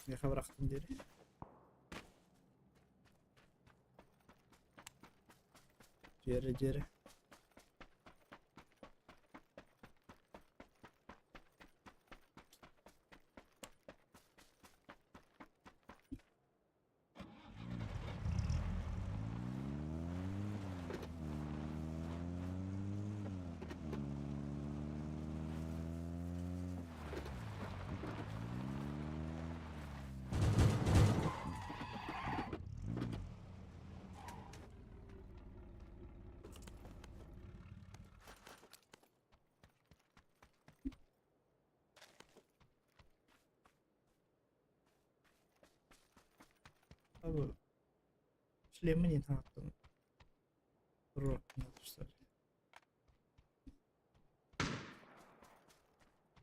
Yaka bıraktım geri. Geri. Abi Süleyman'ın hakkında rock yapmışlar.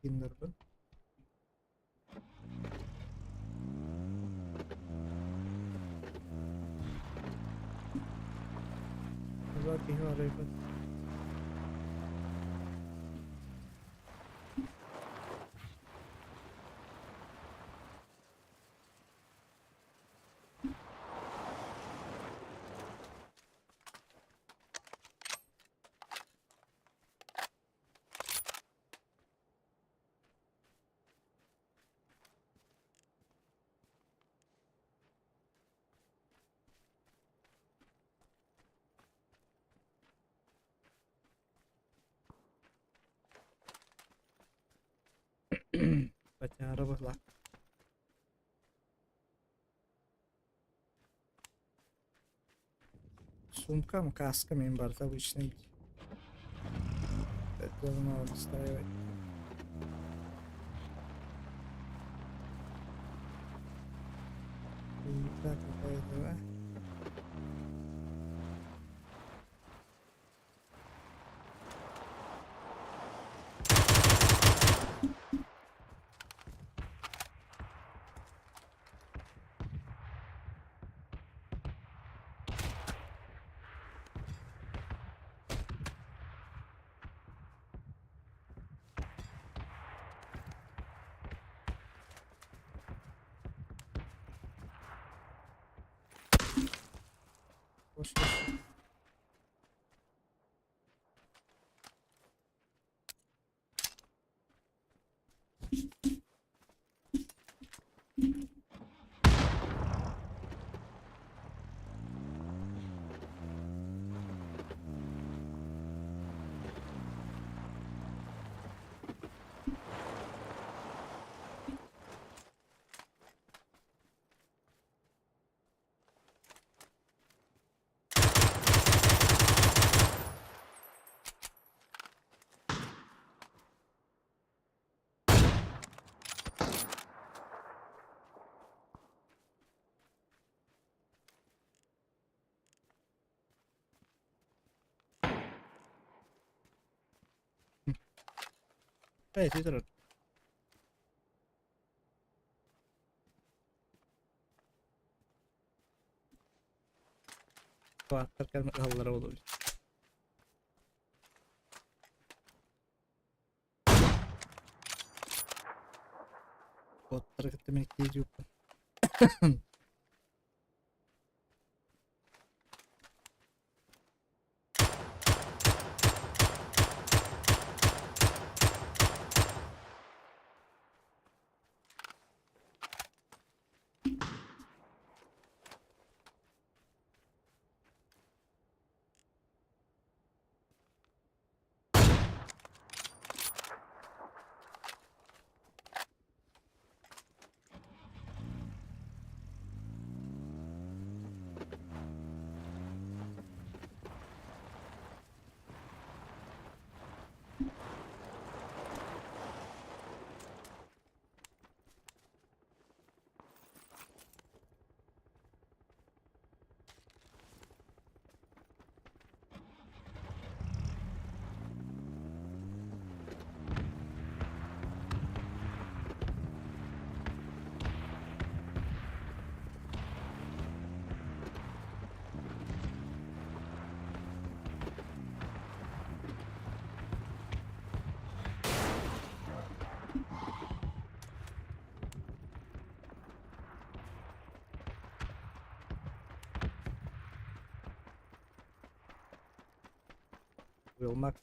Indirdim. Belki arayıp baca araba lah. Sumka mı kaskı mı barda bu işine gidiyor. Bekleme almışlar evet. İyi kafaydı be. Boş ver. Evet durun. Bu atlarken hallara olur. Botlara gitmek değil yok. Olmak.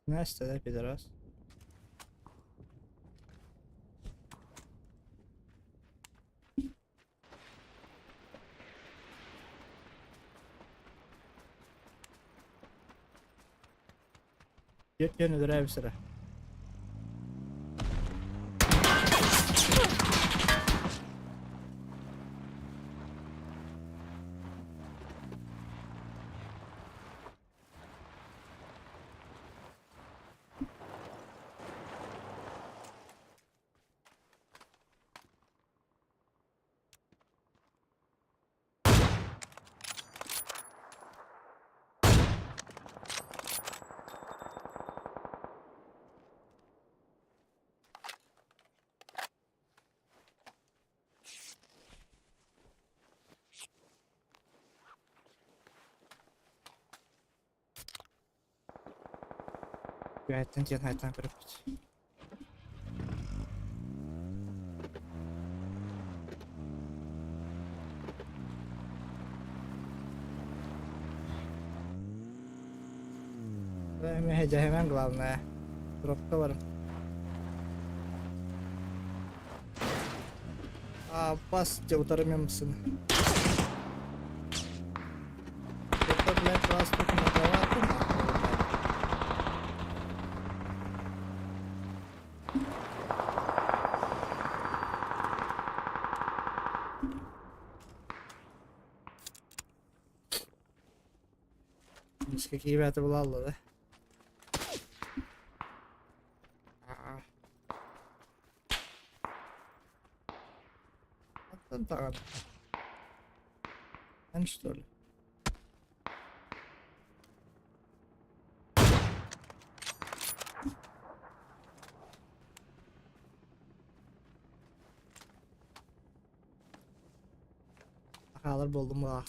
Ne istedi bir biraz. Dört yönüdür ev sıra. Gayet den haytan kırıp git. Ve hece hemen glавное. Drop'ta varım. Bas utarım mısın? Блядь, вас тут многовато, нахуй. Какие ребята в лалло, да? Так. Что ли? Alır buldum bu.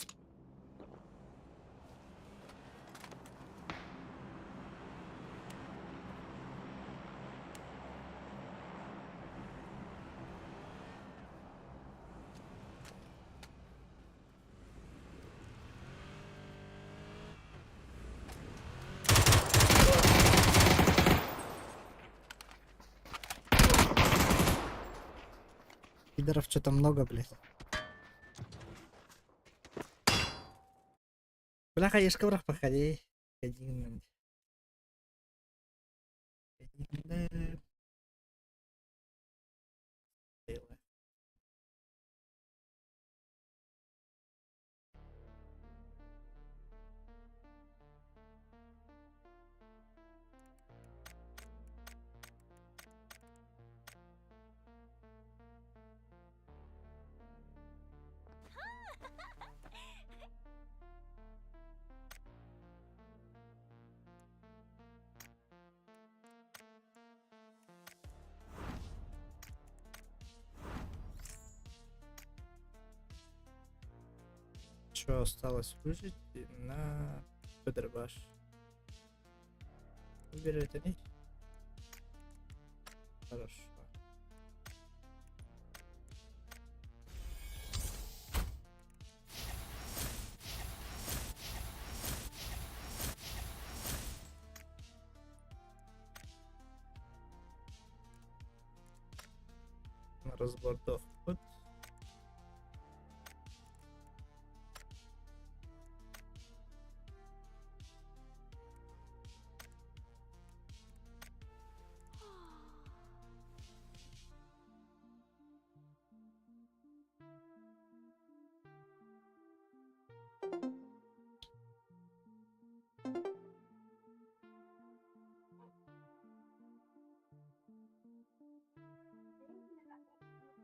Пидоров что-то много, блядь. Бляха, ешка враг, походи. Один. Что осталось выжить на Петербаш? Выбери это не. Хорошо. На разбор доход.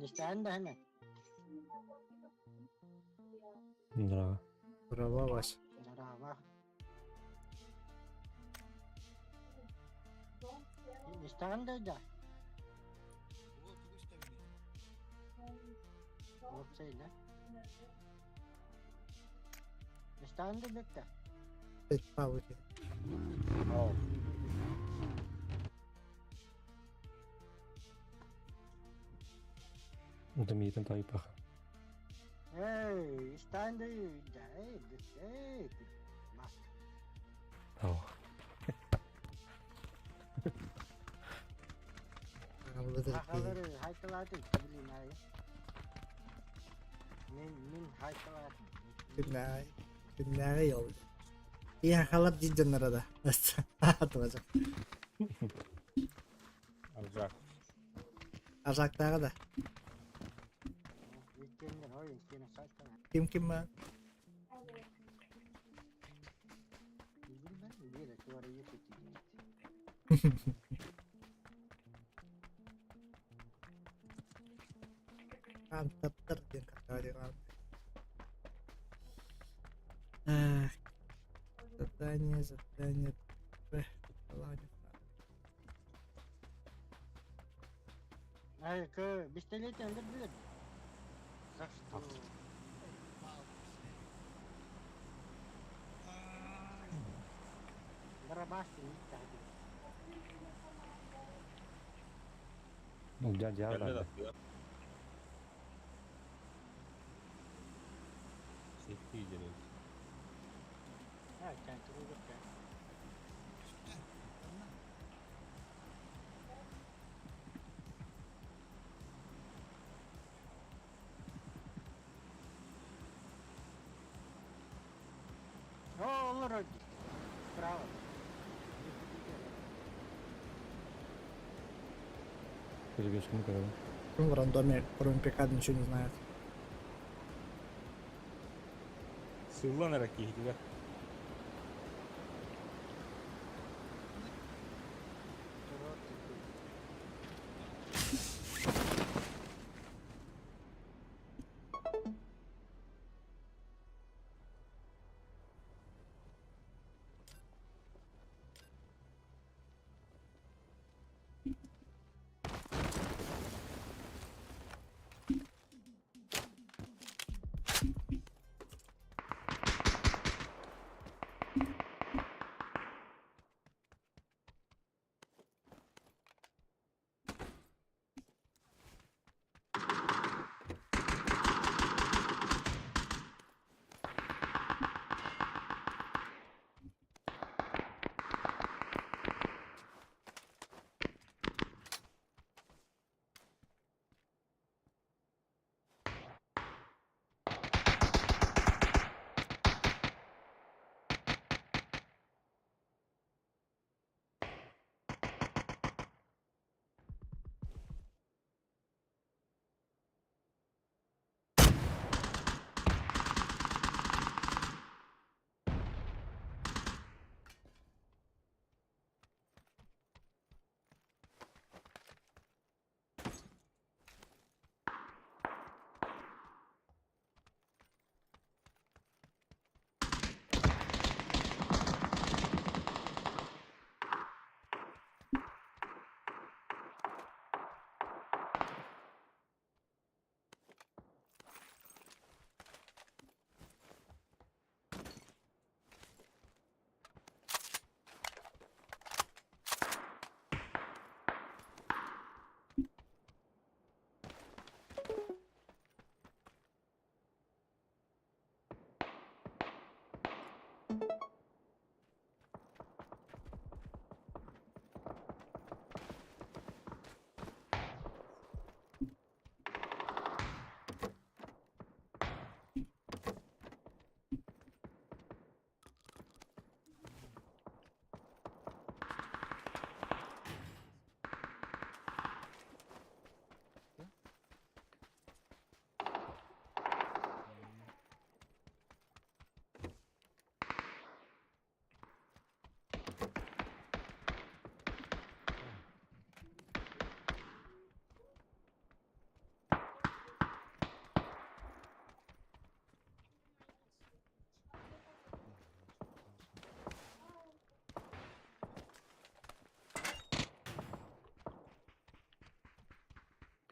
Стенд है ना? Здраво. Права, Вася. Здраво. Стенд है да? Topsayla. İşte bekle. Пауки. Ау. Это митен тайпах. Hey, işte hey, bak. Ау. Hakaları haykaladın, bileyim ay. Min haykaladın. Günleri yol. İyi hakalar cidden arada. Atılacak. Alacak. Azaklara da. Ülkenin oyun, ülkenin saçma. Kim var? Bilmem, bir de sonra yıkıcı. Mantap yang kali kan. Ah, задание. Ладно. Ay, pistolet öldürdün. Kaçtı. Barabastın gitti hadi. Gel Gelmedi lan. atıyor. Sekti iyice benim. Ha, kendini gitti. Olur öldü. Bravo. Перебежку когда. Ну, в рандоме, кроме ПК, ничего не знает. Sığlanarak geliyor.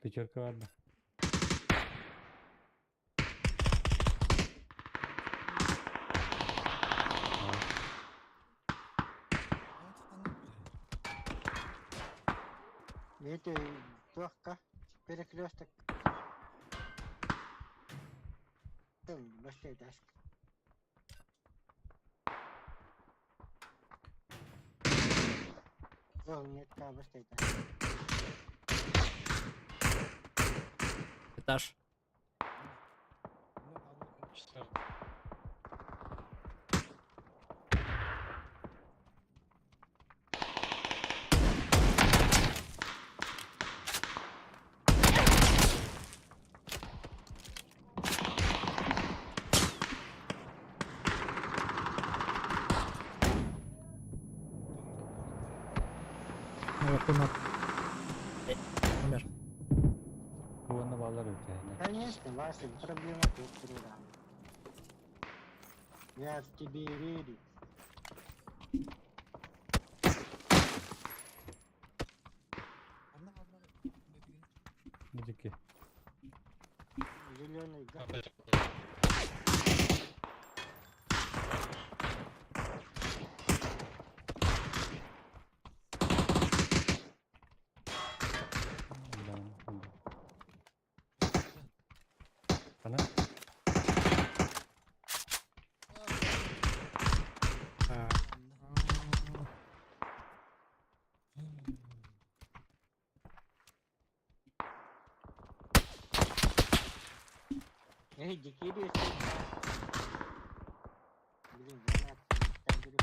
Пятерка ладно. Это легко. Перекресток. Башкай дашь. О, нет, башкай дашь. Этаж. Наверху на... Умер. Кулана bağlar yok yani. Конечно, Вася, проблема тут труда. Я в тебе верю. Dedik ki. Зеленый гад. Bana А, Эй, дикий рейс. Блин, гранат. Так, беру,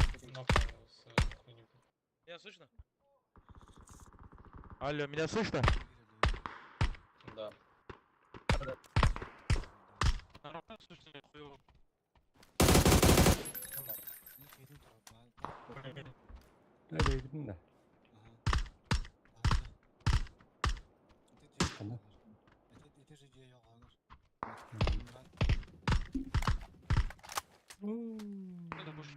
Меня слышно? Алло, меня слышно? Да. Нормально слышно, я хуёво. nereye gittin de? Bana. Это больше.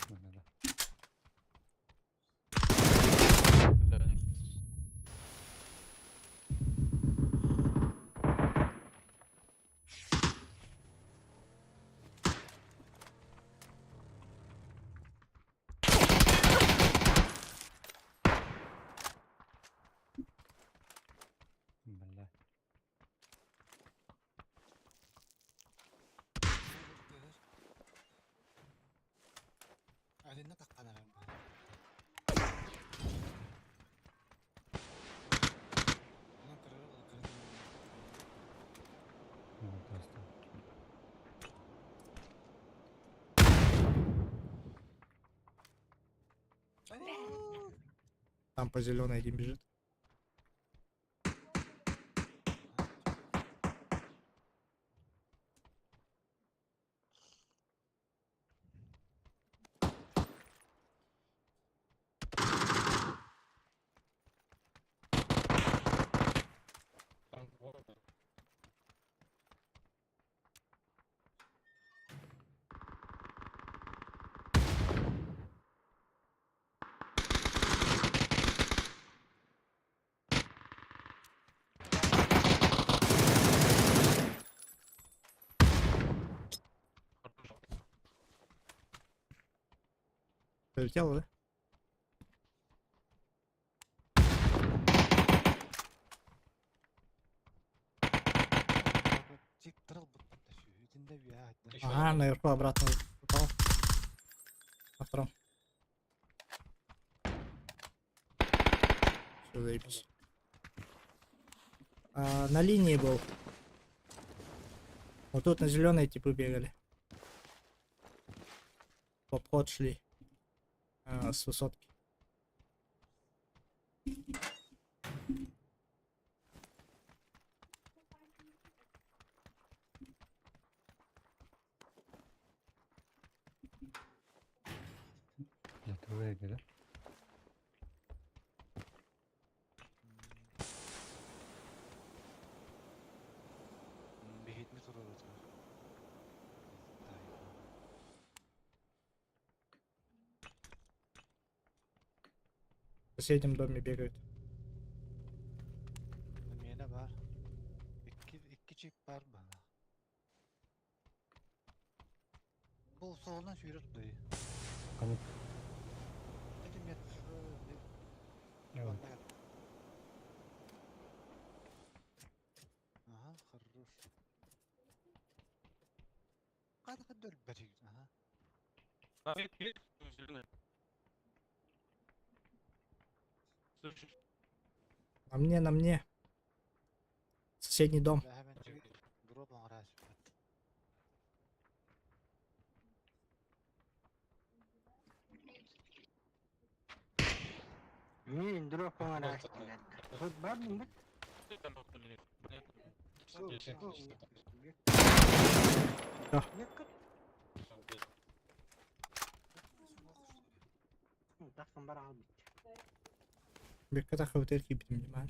Bana da. Vallahi. Evet, hasta. там по зеленой один бежит. Там город. Прилетело, да? Ещё Ага, один. наверху обратно попал. На втором. Все, заебись. На линии был. Вот тут на зеленые типы бегали. В обход шли. С высотки. Yatırmaya göre. В соседнем доме бегают. Mene var. İki çift var bana. Bu soldan сүйрөттөй. Kanıt. Эти метр. Evet. Ага, хорош. Кайда дөрүп берейин. Ага. А, видишь, зеленый. Слушай, На мне. Соседний дом. Бә hemen чиги дроп аңараш. Мен дропыңа раштылар. Тут бардым да? ты там охуели. Сол, Десять, сол, десять. Yakıt. Takım var abi. Bir kadar kavter gibi dedim ben.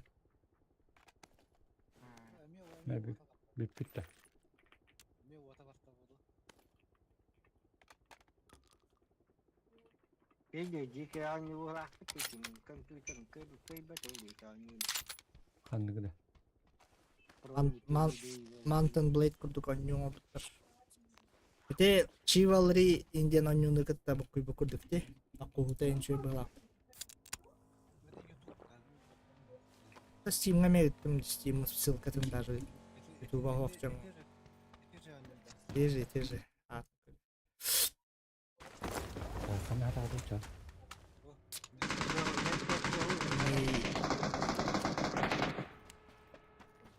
Ne bir bitti. Эме уата баштабыды. Пейде дике аны уақыт кеткен компьютерін көйбәт ойлайды аны. Kandı gıda. Mountain Blade kurduk onyu obutter. Bite Chivalry Indian onyu kıtta bu kurduk di. Akuhuta enşö bala. Steam'e mi gittim? Steam'in ссылкасын даже YouTube'a koyacağım. Тиже. Volkan nerede olacak?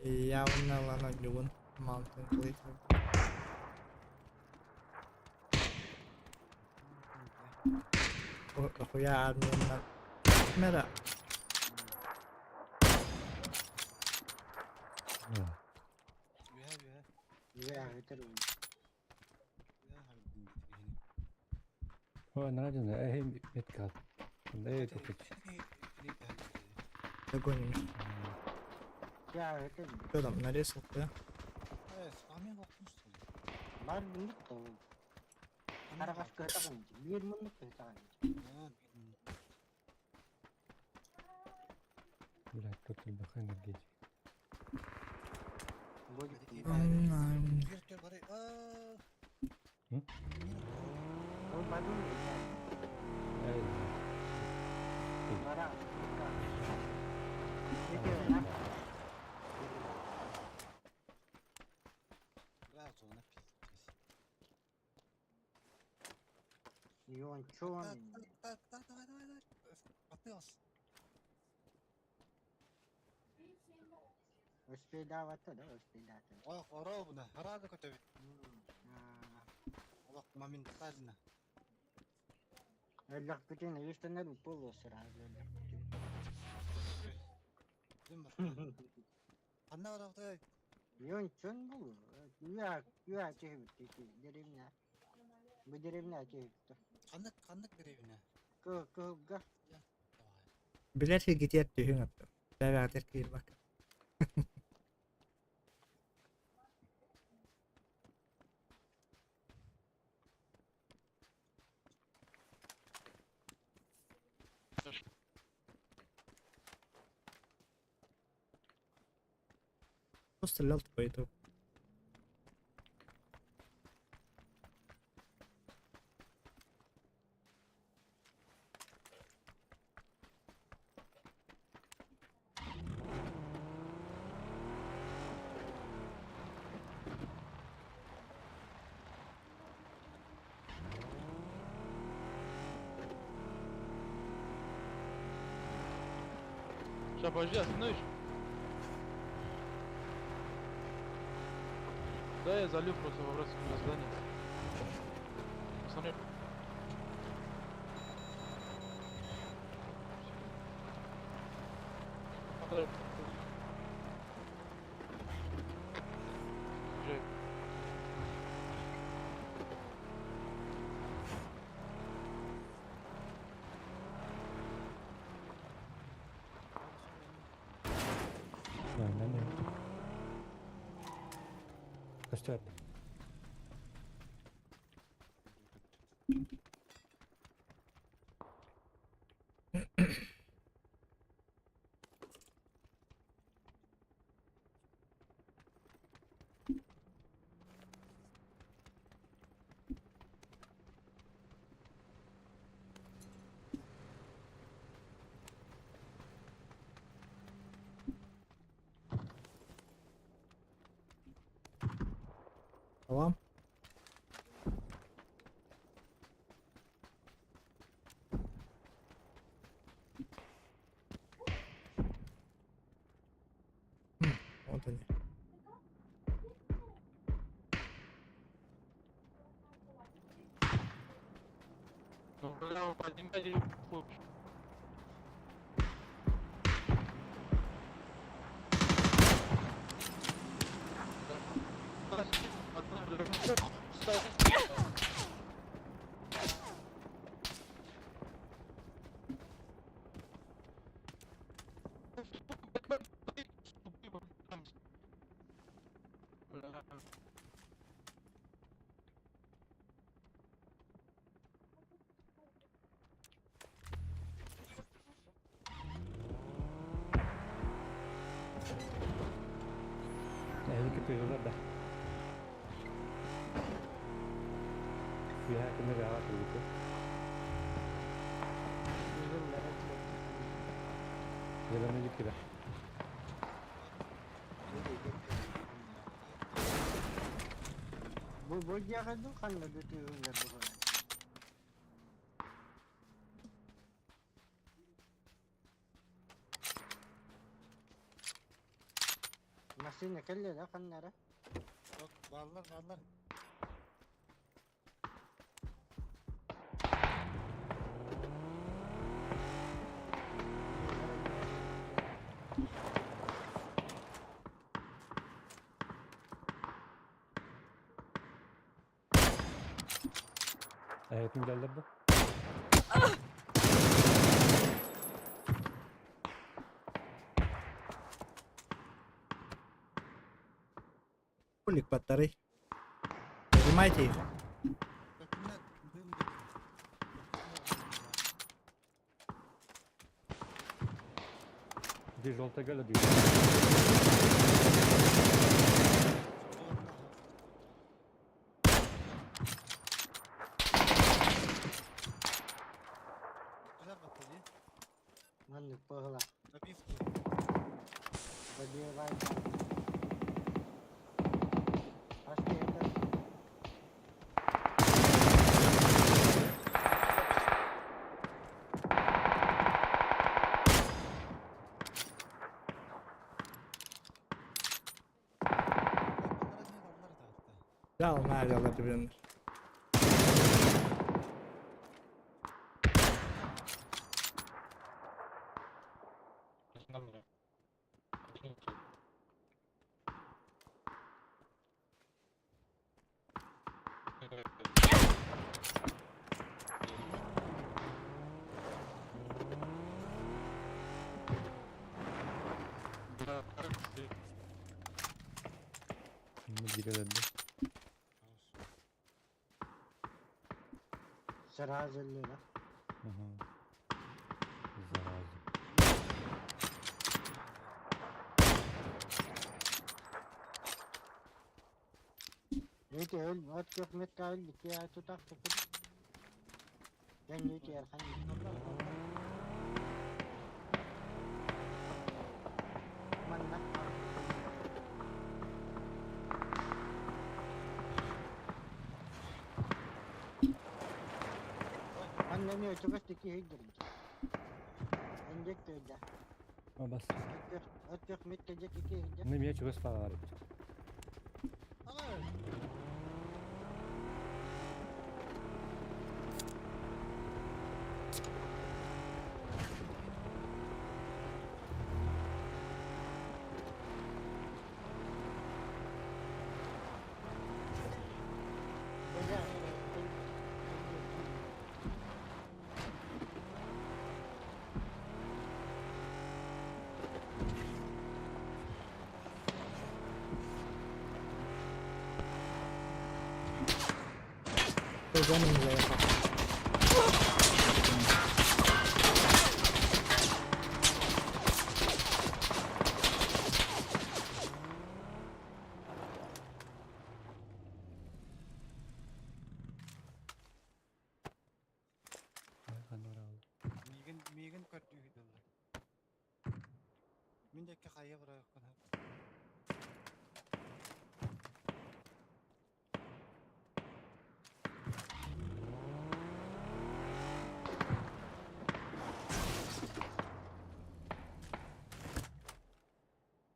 Явно лана нюн Mountain Blade. Охуя армиянdan. Mera. Ya yeter oldu. O nerede ne? Met kal. Ne topik? Догоним. Ya yeter oldu. Что там, нарезал, да? Var bunluk da oldu. Karabaş kırtakın. Bir bunluk kırtakın. Блядь, тут баха энергии. Böyle o badın mı? Evet. Bara. Ne diyor ya? Yon çoğun. Öspeyda vatı da öspeyda. Ора буна, харада көтөбүт. Олак моментально. Öllük bütün üstüne bir pul sıra. Анна оракта Yon çön bu. Yuha çevirdi. Derimler. Bu derimler çevirdi. кандык деревня. Kıhga. Biler ki git yat düğün attım. Beraber kıyır bak. Кто стрелял по этому? Сейчас, подожди, остановишь. Да, я залью просто в обратное здание. Посмотри. Езжай. Aynen öyle. Kaçtı? Tamam. O da ne? Ну, бля, поднимайте хуй. Ehlike duyuyorlar da. Bir hakkında bir hava kırdık. Bizim merak ettim. Yalanıcı kira. Bu yakın kanlı götürüyorlar bu kadar. Nasıl ne kelle la kanlara? Yok varlar varlar. Hayatım ilerledi. Kulik batarya. Понимаете их? Öpümler duyum dedi. Bir жолта гала diyor. Güzel bakalım. Manlık pahla. Tabii ki. Badiye var. Hasta yeter. Onlara değil onlara da hatta. Ya onlar yalar birbirine. Bunu gireledi. Serazelli la. Hı hı. Zarazı. Neydi öl, at yok metka öldük ya tutak tutuk. Ben neydi erkan Mannak. Anlamıyor çok astaki heydirin. Enjek öyle. Ama bas. At yok metka jek iki heydirin. Ne miye çok ıspa var. Ama Öyle. Canım ya yapar. Miğin kötü gidiyorlar. Mindeki kayya bırakın.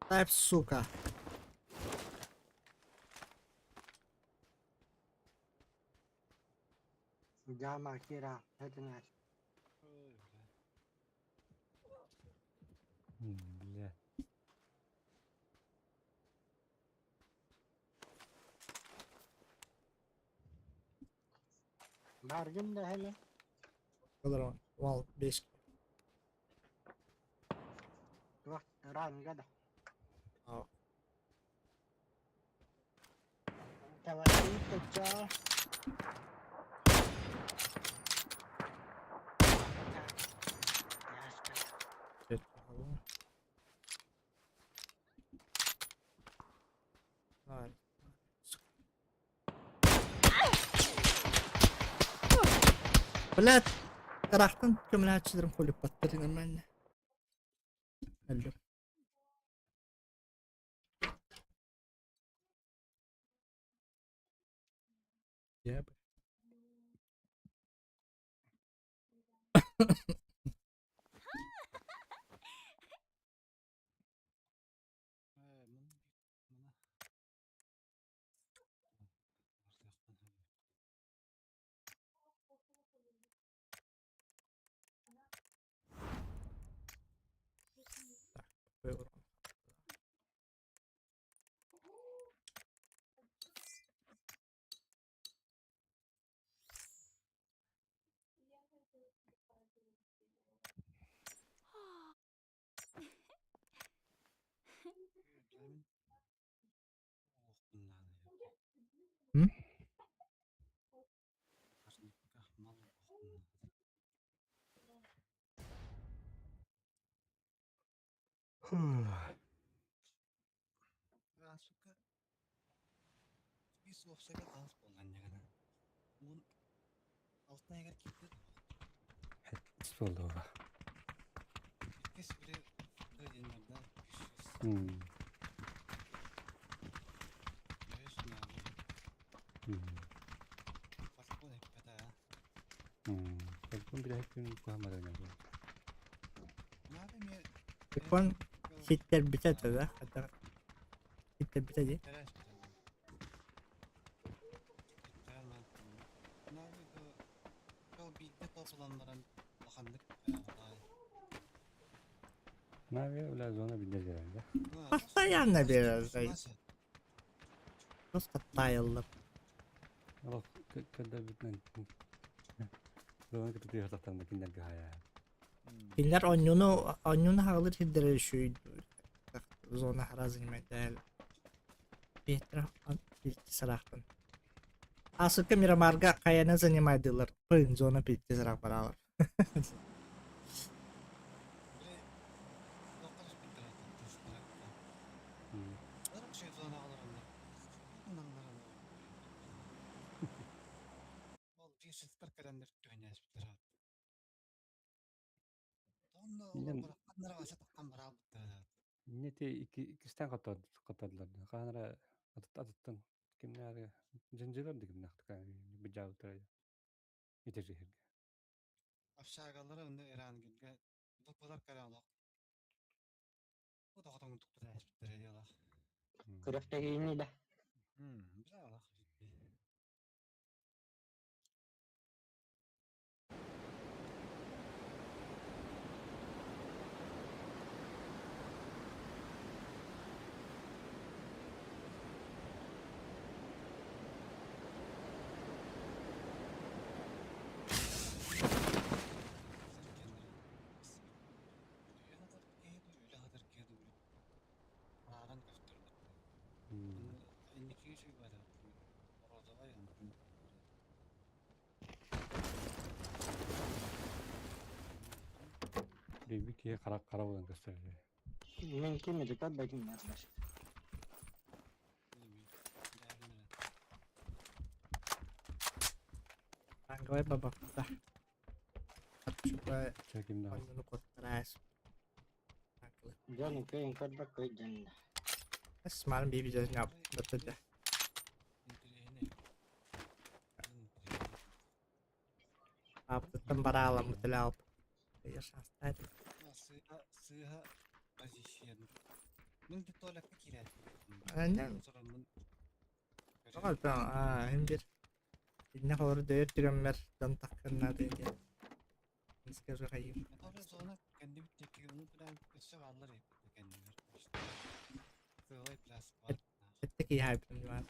Тайп, сука. Jama kira, hepine. Бля. Bargın da hele. Kadar ama. Val 5. Bak, ran gada. Aa. Tawali pecah. Şey, bakalım. Hayır. Блядь, тарахтан көміләтшілерім қөліп баттырын әмәне. Әлдім. Я бы. Böyle. Hı? Suka bir sohsaka kalk olan yana. Bunun altına eğer gitti. Pis oldu baba. Kes biri köyünlerden düşüyoruz. Hmm. Görüyorsun abi. Hmm. Farklı ne kadar. Hmm. Telefon bile hep gün koyamadan yani. Ne yapayım ya? Tekon hitler bitedi de. Hatta hitler bitedi. Telaş bir tane. Gittiler mi? Ne yapayım? Şu bildi toplanmadan bakandık. Ne yapıyor? Öyle zona bildir herhalde. Hasta yanına biraz da. Просто tayıldım. Ama kadar bitmen. Zona kötü diyor zaten da kinden gaya. Hiller onyonu hağılır hildere şuydu. Zona harazilmedi. Бетра пилти сарахтан. Асылка Мирамарга каяна занимайдылар. Пын зона пилти сарах баралар. Ne te ikisten katadılar. Kanara atıttın. Kimler zincirler de kimler bir cevap tarayı. Yetecek. Aşağıgaları önde Iran gitge. Bu kadar karanlık. Bu da kadar tutuklu da hiçbir diyorlar. Kırıkta giyini de. Güzel alak. Bir kere kara olan gösteriyor. Mümkün mü dikkat bakayım arkadaş. Angkawai babak dah. Coba Çekim daha. onyonu kontras. Canım köyün kadar köy canına. Semalam bir video nyap betul dah. Apa tembaralam betul apa. Ya santai. Sığha pozisyon. Мен тут туалетке кире. Aynen. Sonra мен Ama tamam. Hem bir. Ne kadar değer tiremler. Dan takkanlar diye. Neskeze kayayım. Tabii sonra kendi bir tepki onu falan kısa varlar hep kendiler. Böyle plastik var. Ettik iyi hype'ım var.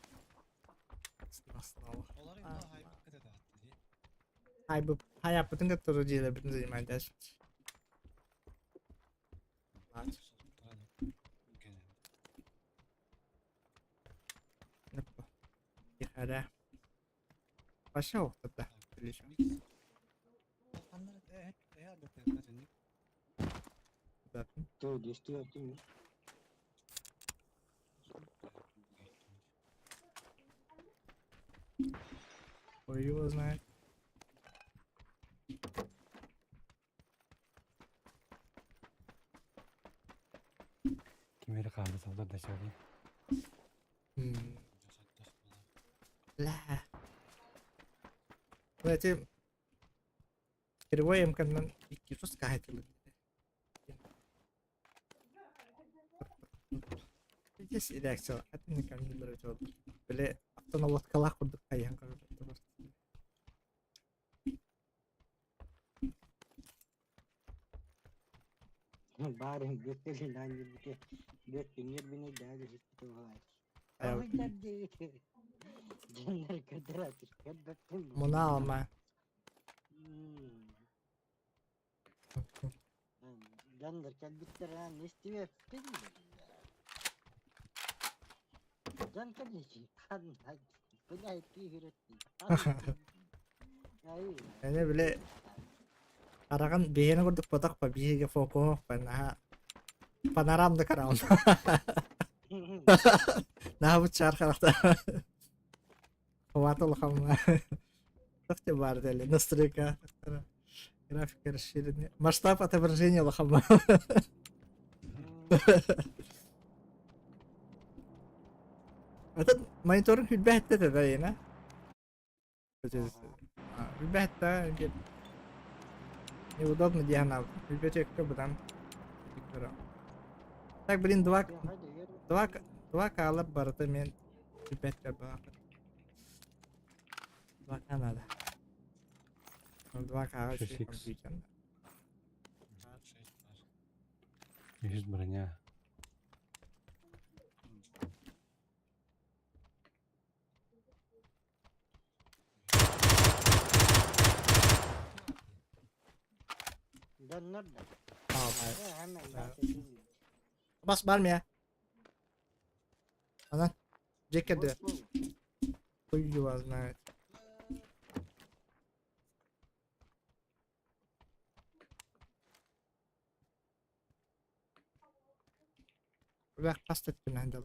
Aslında o. Onlar hep daha hype kadar da attı. Hype. Hype bütün katolojiyle bütün zaman ders. Ne bu? Bir Başa okta da. Bilişim. Onları hep adetler senin. Zaten. То действительно. Koyuyoruz lan. Kimleri kaldı salda da şöyle. La. Berarti kedua yang kan terus kahit dulu. Just ini actual. Ini kan bener coba. Beli atau nawat kalah kuduk kayang kalau terus. Барин göteli lan gibi götünür beni daha da hiç var. Ayo, Ama geldi. Cennet kadar atış. Kadar muna alma. Janдар kalbitler ha ne istiyor ettin mi? Can kaleci kan hadi. Bu ne yapıyor üretti. Hayır. Ini beli karena kan biayanya kuduk botak pa biaya fokus panah panaram de karam. Nah bicar karakter. Kuat lah kamu. Так тебе бардели, настройка. Графика расширенная. Масштаб отображения лохама. Этот мониторинг البهت ده هنا. البهت ده неудобно диагноз. Библиотека будан. Так, блин, два кала барда мен библиотека бакыр. Два канада. Два кала Шесть şey X. компьютер. 100 броня. Janlar da. Tamam, Hemen Evet. bahsedeyim. bas var mı ya? Ana. Ceket de koyuyor ağzına, evet. Bak kastettim ben de.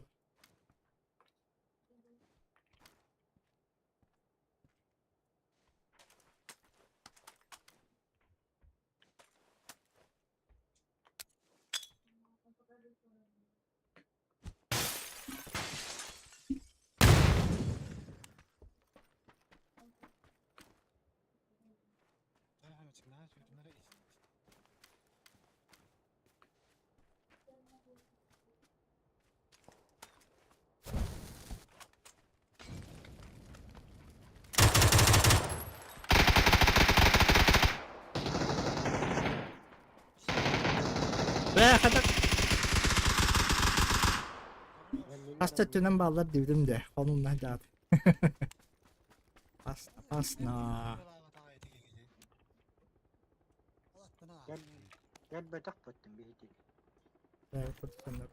Be kadar kastettiğinden bağlar divdim de onunla da. Pasna. Gel betak battım bir hedi. Evet, pozisyonlar.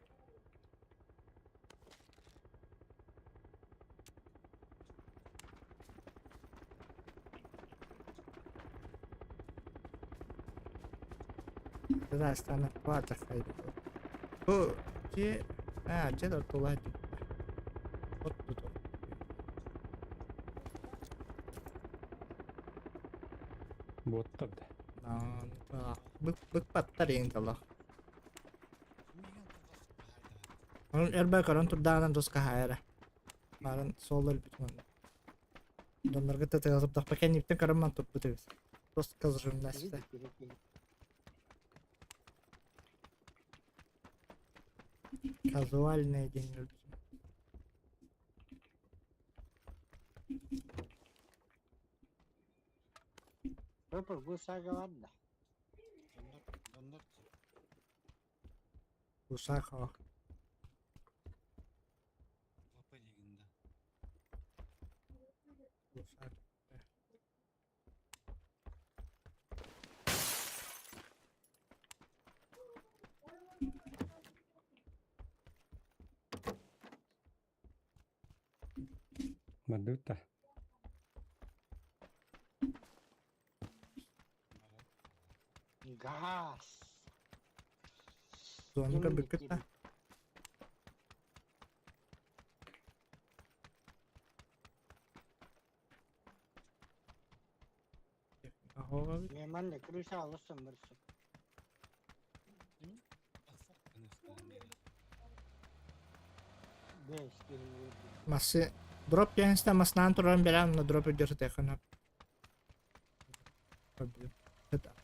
Biraz tane vardı kaydı. Bu ki C4 dolayı. Ottu da. Botta bir de. Bık patlar inşallah. Onun erbay karan turdanan terus kahayra. Karan solar bitman. Donlar kita terus tak pakai nipten karan mantuk betul. Terus kazırım neste. Казуальные деньги. Purple bu saga var da. Donlar ki. Усаха. Kapı liginde. Усаха. Мадута. Gaz. Зонга Yemin быкыта. ederim. Ахога. Neman da kırışa alırsın birisi. Baksak ben üstüne. 5 kelime. Массы дроп янста маснан туран берам на дроп идёт техана.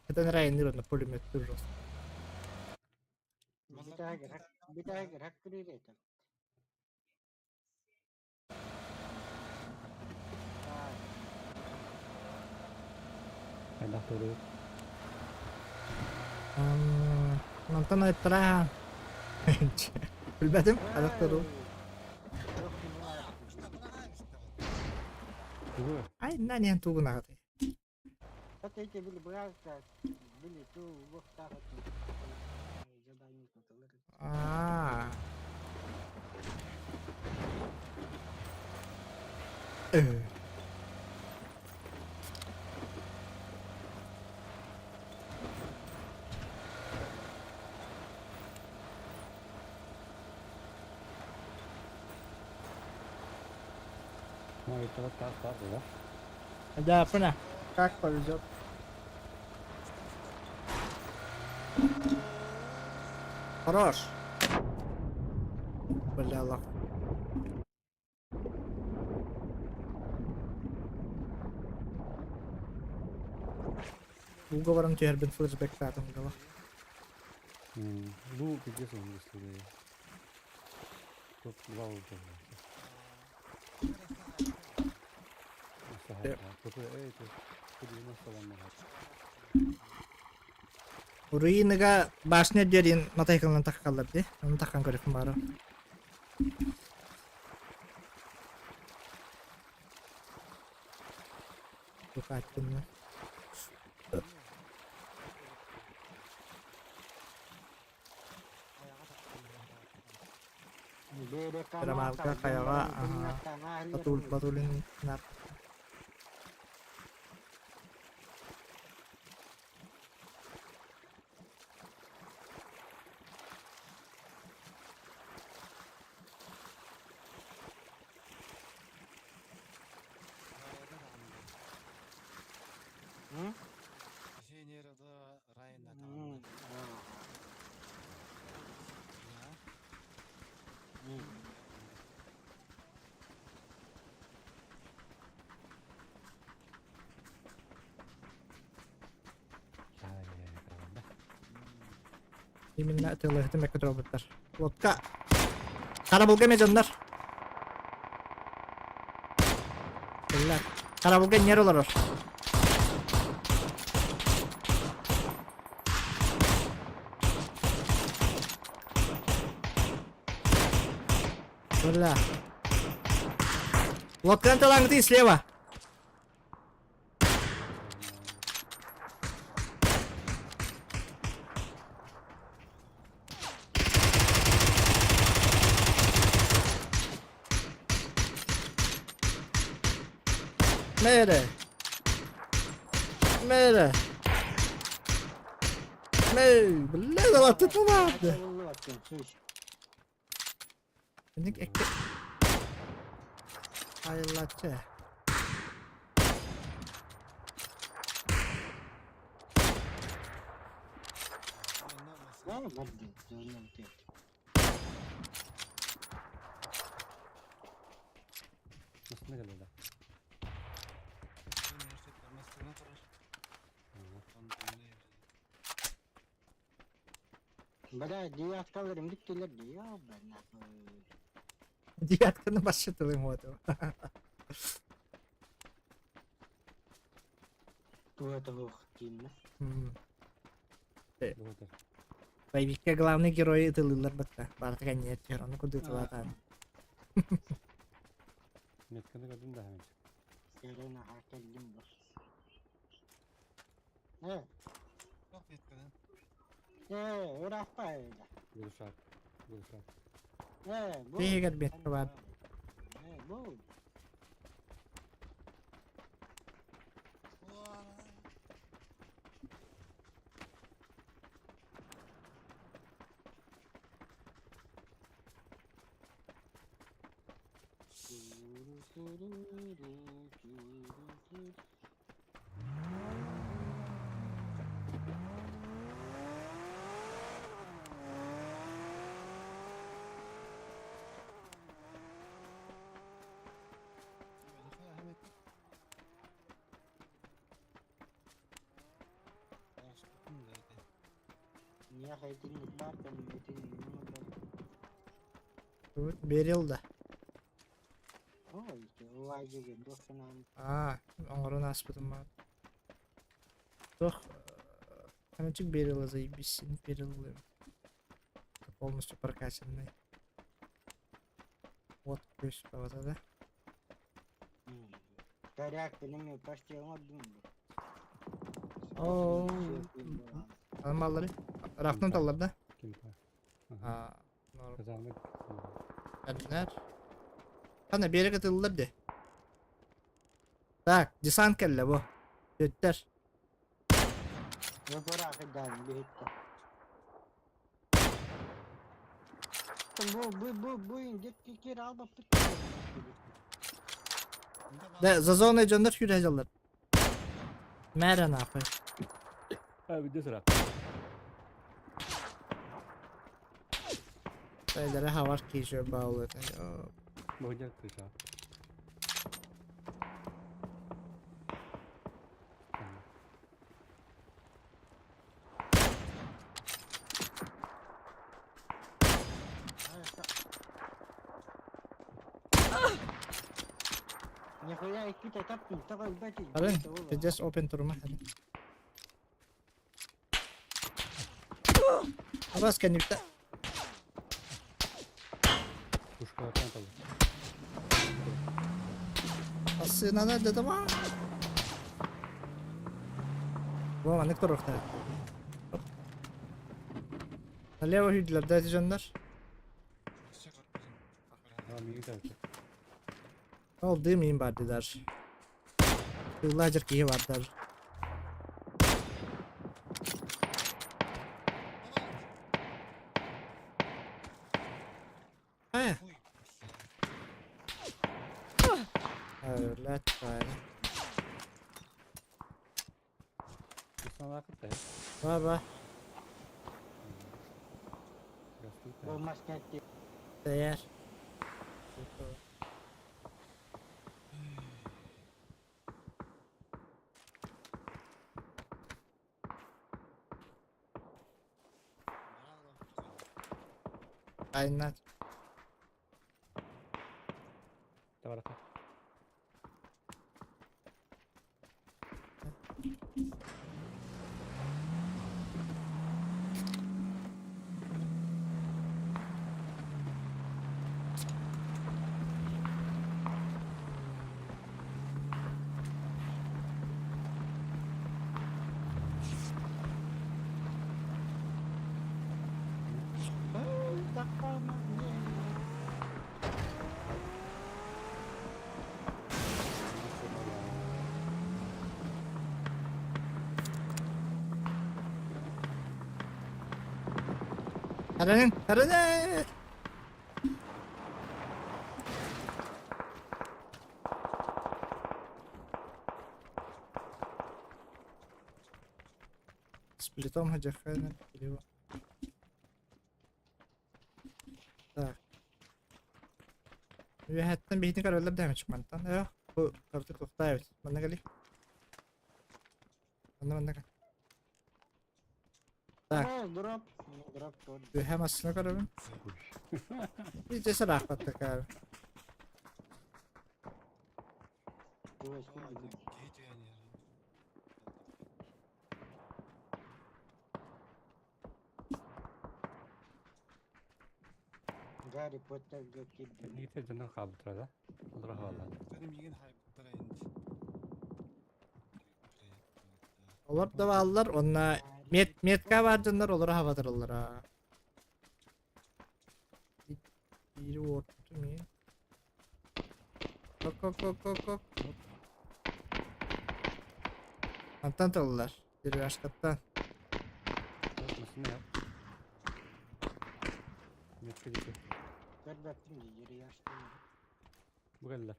Это нравится на пулемет ужас. Bir daha gir hakkı reyten. Enak turu. Nonton ayıttıra. Bilmedim. Ayıttırı. İşte buna aynı işte bak. Tugu. Ay nani yang tugu nakati. Hatta işte bili bıraksa bili tu bu takı tu. Zabanı tutulur. Ah. Mau itu tak ya. Ada apa nah? Как повезет. Хорош. Бля, лох. Уговором теперь бен флешбэк пятым было. Ну, пиздец он если бы. Тут два уже. Тут тут не салон Руиныга башня дерин мотоциклын таккалар ди. Аны таккан көрөкүм бары. Букаттын. Ramalka kayaga batulin nap. Женерада районда tamam. Именно тылыхты мекке роботтар. Лодка. Карабулга мезондар. Бля. Карабулга нер олар. Бля. Лодка таланты слева. Mere. Mere. Mere. Bля, да ты надо. Ник эке. Айлача. Var mı? Canım değil. Nasıl ne geldi? Üniversite mesleğine durur. Onu dinleyebiliriz. Bana diye atkalarım gittiler diyor ben nasıl. Diğer kanı başlatalım o adamı. Tuh kimmiş? Doğrudur. Боевикке главный герой ытылылар бытта. Барты нет, onu kudu ытылатан. Metkini gördüm de hemen. Serena hakeldim bu. Evet. Yok yetkeden. Uğraş öyle. Görüşat. Görüşat. Bu. Bir yer metka var. Bu. Niye haydinlik var benim metinliğimi Bir yıl da. o işte o aycı gün 90 an. Оңорун аспытым бар. Тох, камчик bir yıl заебись, bir yıl. Полностью прокачанный. Вот плюс повода, да? Таряк benim почти olmadım bu. Oo. Almaları. Raftan tallarda. Kim var? Aha. Normal. Kazandık. Geldiler. Hani bir yere katıldılar de. Tak, desant kelle bu. Yeter. Ne bırak eden bir hitte. Bu indik kira al bak. De za zona canlar yürüyecekler. Mera ne yapar? Ha bir de sıra. Böyle havar kişiyor bağlı. Boyacak kışa. Nihaya iki tetap takal bati. Hadi, just open turma hadi. Abbas kan iptal. Kuşka yapan tabii. Aslında nerede de var? Bu ama ne tarafta? Налево gidiyorlar, dayıcı canlar. Tamam iyi tabii. Oldu muyum bardiler? Yıllarca ki vardır. He. Evet, fine. Bu sana akıt da ya. Var var. Gastık da. Olmaz kendi. Değer. Aynen. Tabaraka. Hadi, hadi. Сплитом хаджахайна перево. Так. Bir hatten bir kadar öyle bir demek çıkmadan. Ya bu artık tokta evet. Bana gel. Bana gel. Так. Дроп. Дроп тот. Hem aslına karabın. Bir cesur ahbattık abi. Ой, Gate yani ya. Гарри Поттер gökçe. Nigite canı kaldı da. Olur havalı. Benim yigin haybatlara indi. Olur da vallar onunla metka vardınlar olur havadırırlar ha. Biri ortu mu? Kok. Kantan tırırlar. Biri başkattan. Nasıl ne yap? Metka gitti. Ver baktım yeri yaşlı. Bu geldiler.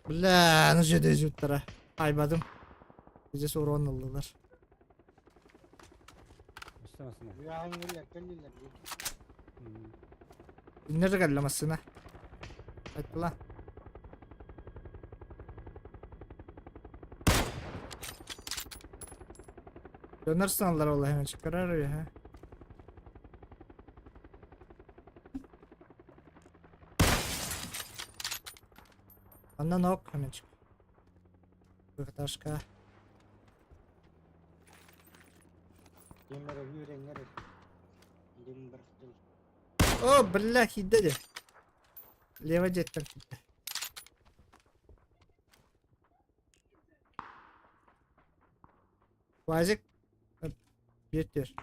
Bля, nasıl de jutlara. Aybadım. Bize sonra onladılar. İstemesin ne? Ya hangiler kelliler. Dinleri gallamasına. Hadi lan. Dönersin Allah Allah hemen çıkarır ya ha. Ondan ok hemen çık. Başka. Demere yürenler. Dem bıraktım. Oh billahi dedi. Leva jetten gitti. Vazik. Yeter.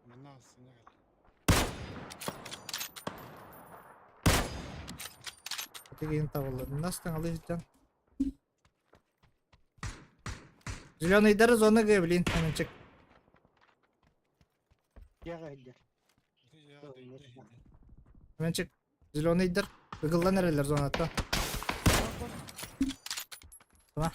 Bana aslında gel. Ötekini tavalladın. Nasıl alacaksın? Zilonu ideriz ona göbelin. Hemen çık. Ya haydi. Ya Yok, döndü neyse. hindi. Hemen çık. Zilonu idir. Gıgılda nereler zonatta? Tamam.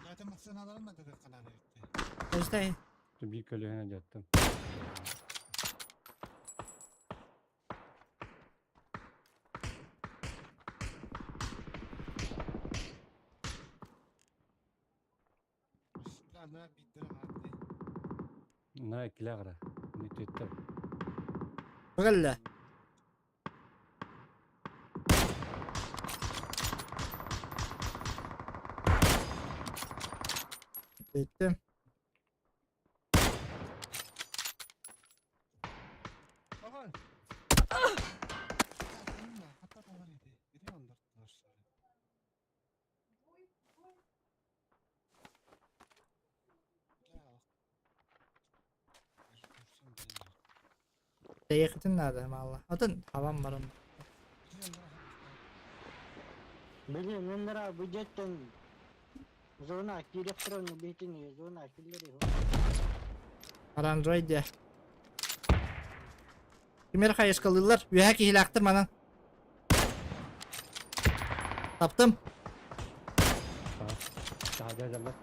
Zaten maksanaların da kadar karar verdi. İşte Bir kölüğüne yattım. Planlar bittiler hadi. Ne kilagra. Ne tüyttüm. Gıgılla. Bittim. Baba. Hatta da var idi. Biri andırttılar sonra. Ya. Dursun benim. Değektin nerede valla? Adın havam var onun. Biliyorum onlara bu jetten. Zona direktörünü bitiniyor. Zona killeri. Android ya. Kimleri kayış kalırlar? Üyeki hilaktırmadan. Taptım. Daha geleceğim lan.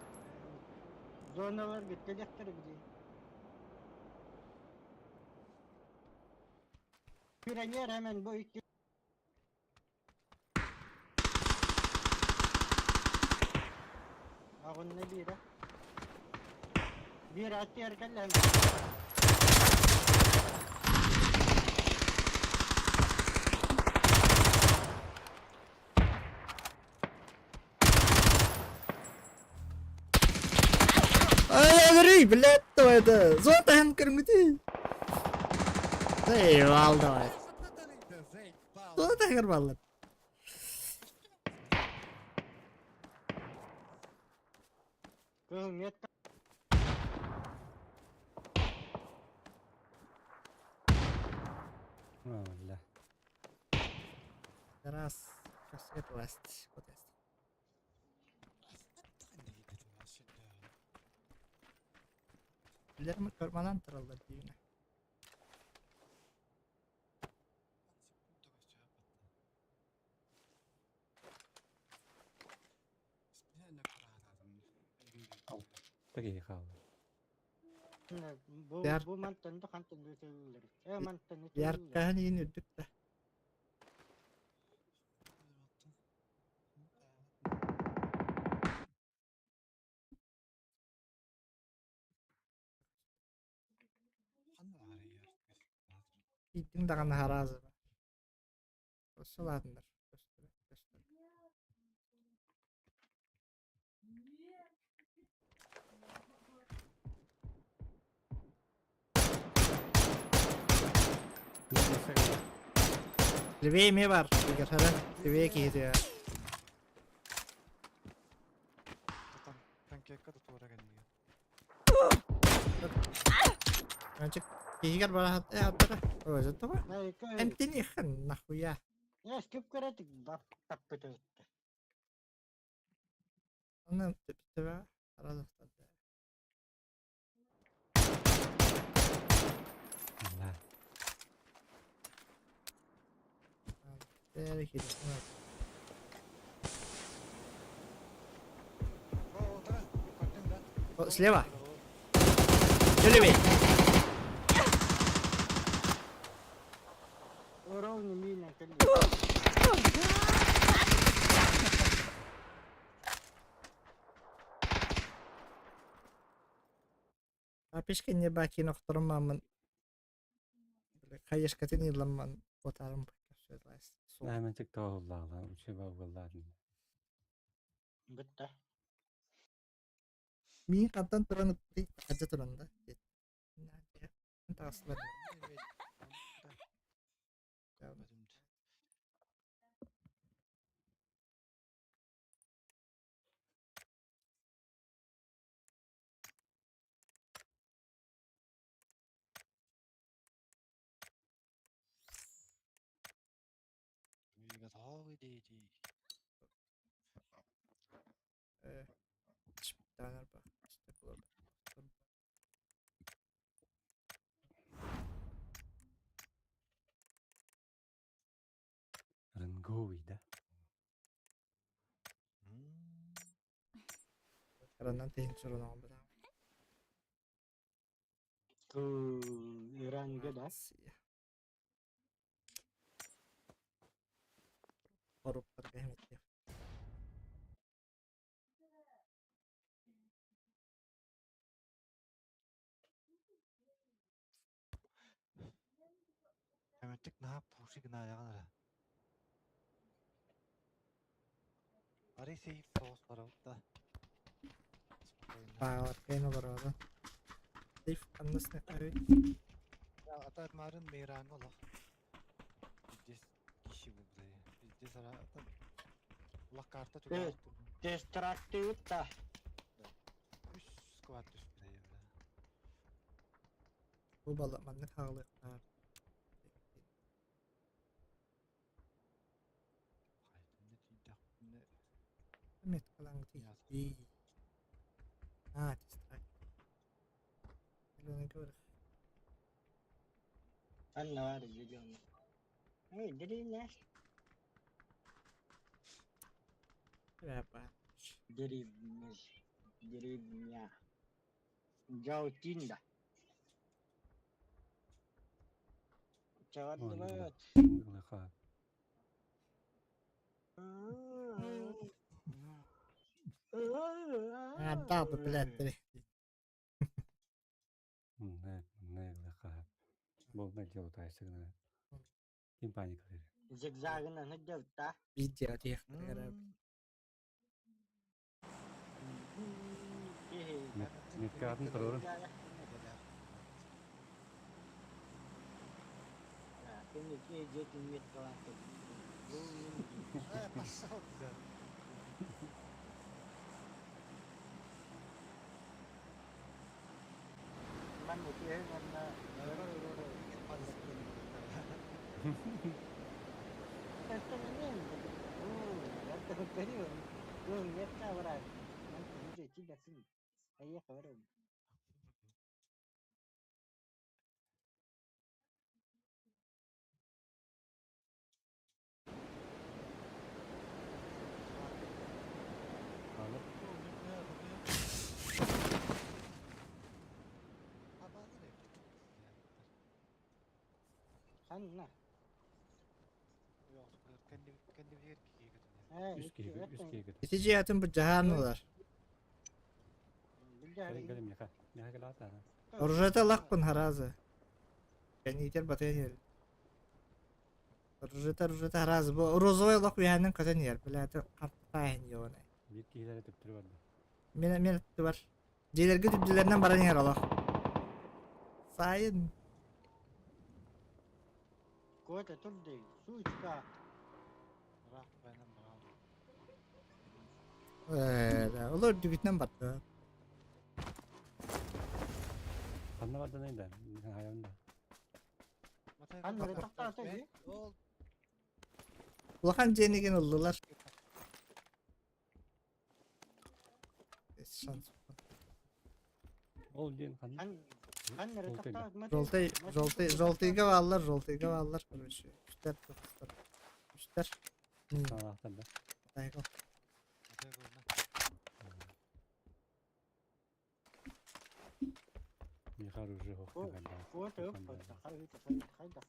Zonalar gitti direktörü gidiyor. Pireler hemen bu iki. Ağın ne biri? Bir atı erkenler. Ай, блядь, давай это. Золото hem kırmızı. Eyvallah давай. Золото kırmızı. Kızım yetti. Valla. Раз. Кассет власть. Вот это. Ellerimi kırmadan tırıldı düğüne. Peki kaldı. Diğer- Bu mantıklı kanıtlı söylenir. Mantıklı Diğer söylenir. kahın yine öldük de. Hangi ağrı yer? Gittin de kana harazı. Saladınlar. Livey mi var? Bir kere Livey ki ya. Zaten pankekka da tuğra gelmiyor. Значит, кигер бара хаттара. Ой, зато Hayır, Антини хан нахуя. ya skip karatık bak tapıtı. Она тебя harazı. Allah. Değerli kedi. О, тара, көрдүң да? О, слева. Livey. Уровни мина кали. Апишке не баки нохтормамын. Кайышкатын йыламман отарым. Hemen çıktı oğullarla. Üçü oğullarla. Bitti. Мин кантан туран ажа туран да. Тасла. Үйгө таабы дейди. Çiptaner bak. İşte bu. Rıngovi da. Karandan tehin sorun oldu. İran gada. Koruplar kıymet ya. Hemettik ne yap? Puşi gına ayağına. Arı seyip soğuz para da. Bağlar kıyma var orada. Seyf anlasın ekleri. Ya ata marın meyran ola. Bizde kişi bu buraya. Bizde sana ata Allah karta çok Evet. altı. Destructive da. 3 squat düş buraya. Bu balıkmanlık ağlıklar. Haydi ne tiydak ne. Met kalan Yaz. değil. Ha, distrak. Elini gör. Ben ne var biliyorum. Hey, diriyim ya. Berapa? Diriyim ya. Jauh Cinda. Cawat banget. Rıngovi kaldı. Ada apa pelatih? Ne kaldı. Bu ne diyor taşsın. Kim panik kırıyor. Zigzagın ne javta. Video dia kira. Mitkadın kırıyorum. Ini dia tinggi kelas. Passau güzel. Ben bu kere ben Alıp Sen ne? Yok, kendi bir yer ki He, Üst iki, kişi üst ötten. kişi. İti cihatın bu cahanlılar. Bir Gelin de gelin yaka. Yaka gel ata. Rujata lakpın harazı. Ben yeter batayın yer. Rujata harazı. Bu rozovay lak uyanın katan yer. Bilati kaptayn yona. Bir kişiler tüp tür vardı. Men etti var. Dilerge düdülerinden baran yer alak. Sayın. koyta tur değil. Su içka. Bırak benim bırak. Öyle. Olur dügütten battı. Kanna vardı neydi? Hayalinde. Sen nereye takta ataydı? Ol. Ulakan cenigin oldular. Şans. Ol diyen kanna. Sen nereye Oltayla. takta atmadın? Joltayga bağlar, joltayga bağlar. Короче. Üstler, üstler. Üstler. Sana aktardı. Daygo. Öteye koyma. Yıkar ucu hok. Koyta yok. Hayda.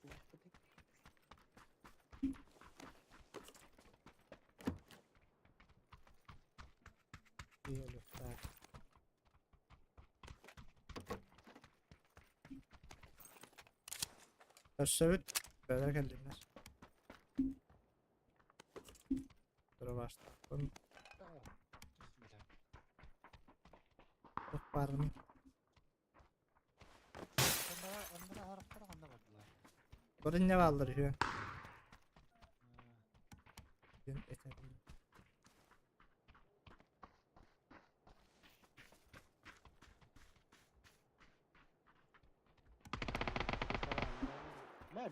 İyi olur. Tak. Taşsavut. Böyle geldiler. Dur başla. Bunu Bismillah. çok var mı? Onlara harflara kanda vardılar. Burun ne vardır şu an? Ha. Gün etelim.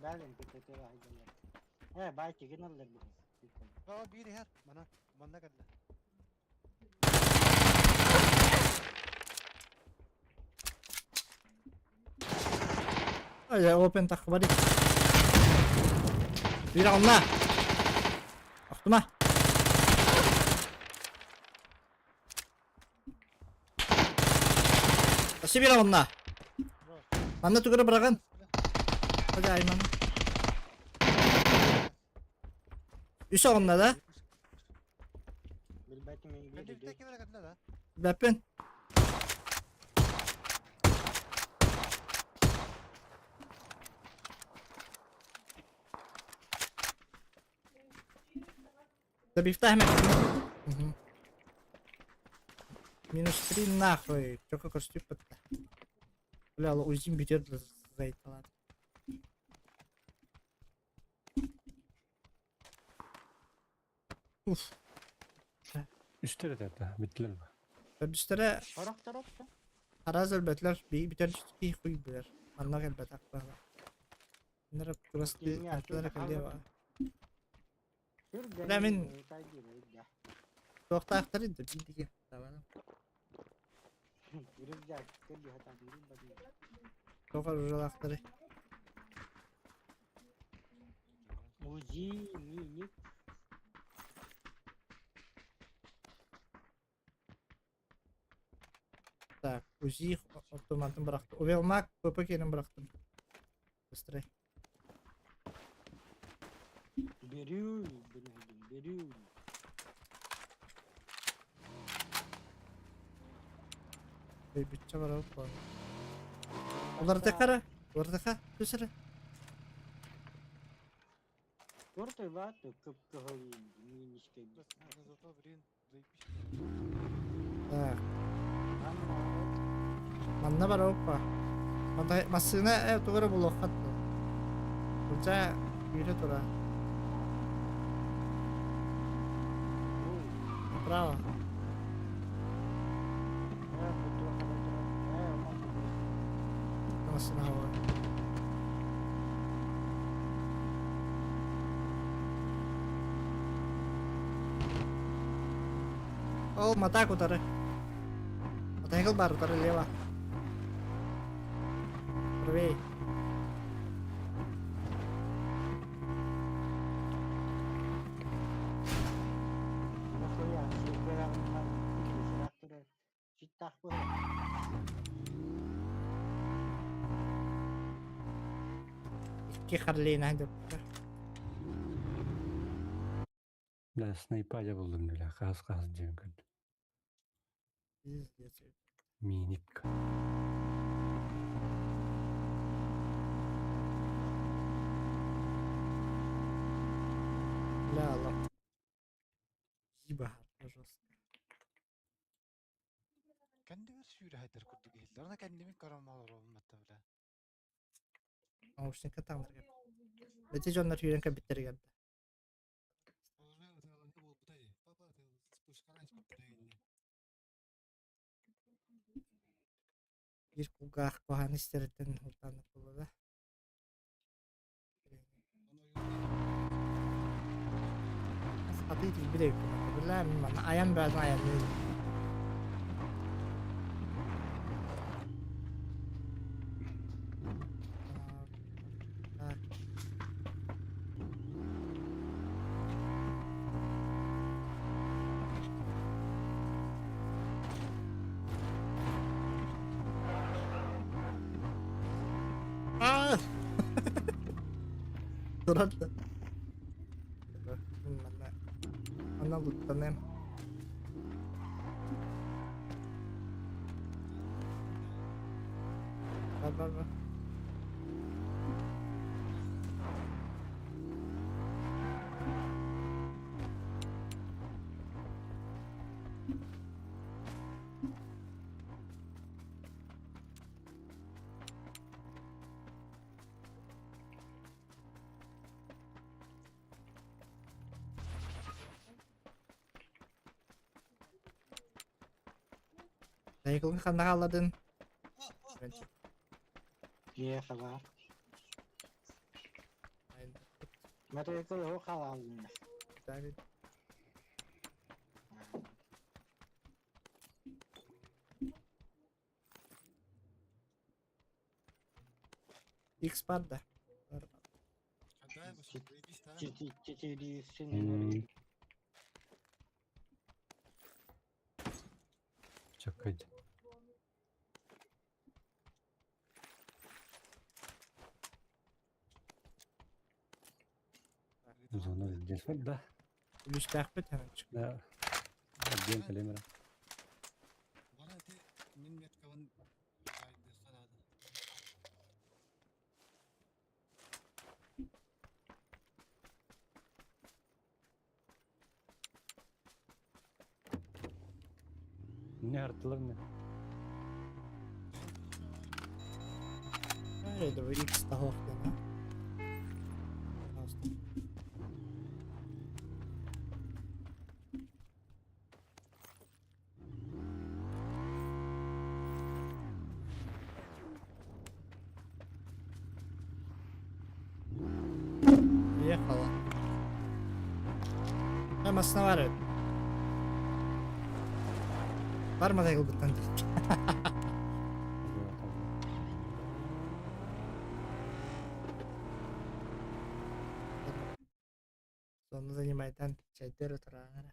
Ben kötü haydalar. He belki gene alır biraz. Aa biri her. Bana geldi. Ay open tak bari. Bir anla. Aklıma. Nasıl bir anla? Bana tukuru bırakın. Hadi Ayman. Üç onunla da. Bir belki min Kendi bir bir tek kime geldi la? Beppin. Да бифтах меня. Минус 3 нахуй. Чё как стюпид-то? Бля, узим бьет за это, ладно. Uf. Üstleri de hatta. Bittiler mi? Üstlere taraf. haraz elbetler. Bir tane ciddi huy bilir. Anlar elbet aklıma. Bunlara burası değil. Ertelere kalıyor var. Şurada min- kaydı. Çok da aktarıydı. Bir diye. Tamam. Rüzgar geliyor hata değil bakayım. Çok arıcı aktarı. Uzi minik. Так, УЗИ автоматом bıraktım. Uvelmak PPK'nin bıraktım. Bыстрее. Берю. Bütçe var alıp var. Onları tekrar. Onları tekrar. Küsürü. Orta var da kıpkıhı minik gibi. Зато блин, заебись. Так. Ama Manna var hoppa. Masına ev tuğra bu lokat. Burca yürü tura. Bravo. Masına hava. Oh, mata aku taruh. Mata Hegel baru taruh lewat. Pergi. Nasıl ya? Süper Cittah bu. 2 Carolina hadi. Да, снайпаja buldum bile. Kas cemkün. Minik. La Allah. İyi bahar. Жестко. Kendi bir sürü haydır kurduk ehiller. Ona kendimin karamalar olmadı bile. Наушника там. Бете жондар үйренке биттер geldi. Bir kulga kohan isteritten hultanlık olur. Atıyı değil bile yüklemek. Bilir miyim bana? Ayağım birazdan ayarlıyor. Aaa! Duratlı. Ana lootlanayım. Var. Dayıkılın kanına ağladın. Diye kadar. Metrede yok alalım. Güzel. X var da. Çiçeği Hmm. sinirleri. Çakaydı. Biz onu bileceğiz da. Gülüş takbet hemen çık. Da. Game kalemera. Bana de minnet kavan kaydı kanadı. Ne haritalar ne? Öyleydi bu X daha vakti. İyi falan. Hem aslında var evet. Var mı Dayıkıl'dan? Sonunda занимайдан чайдер отыраңар.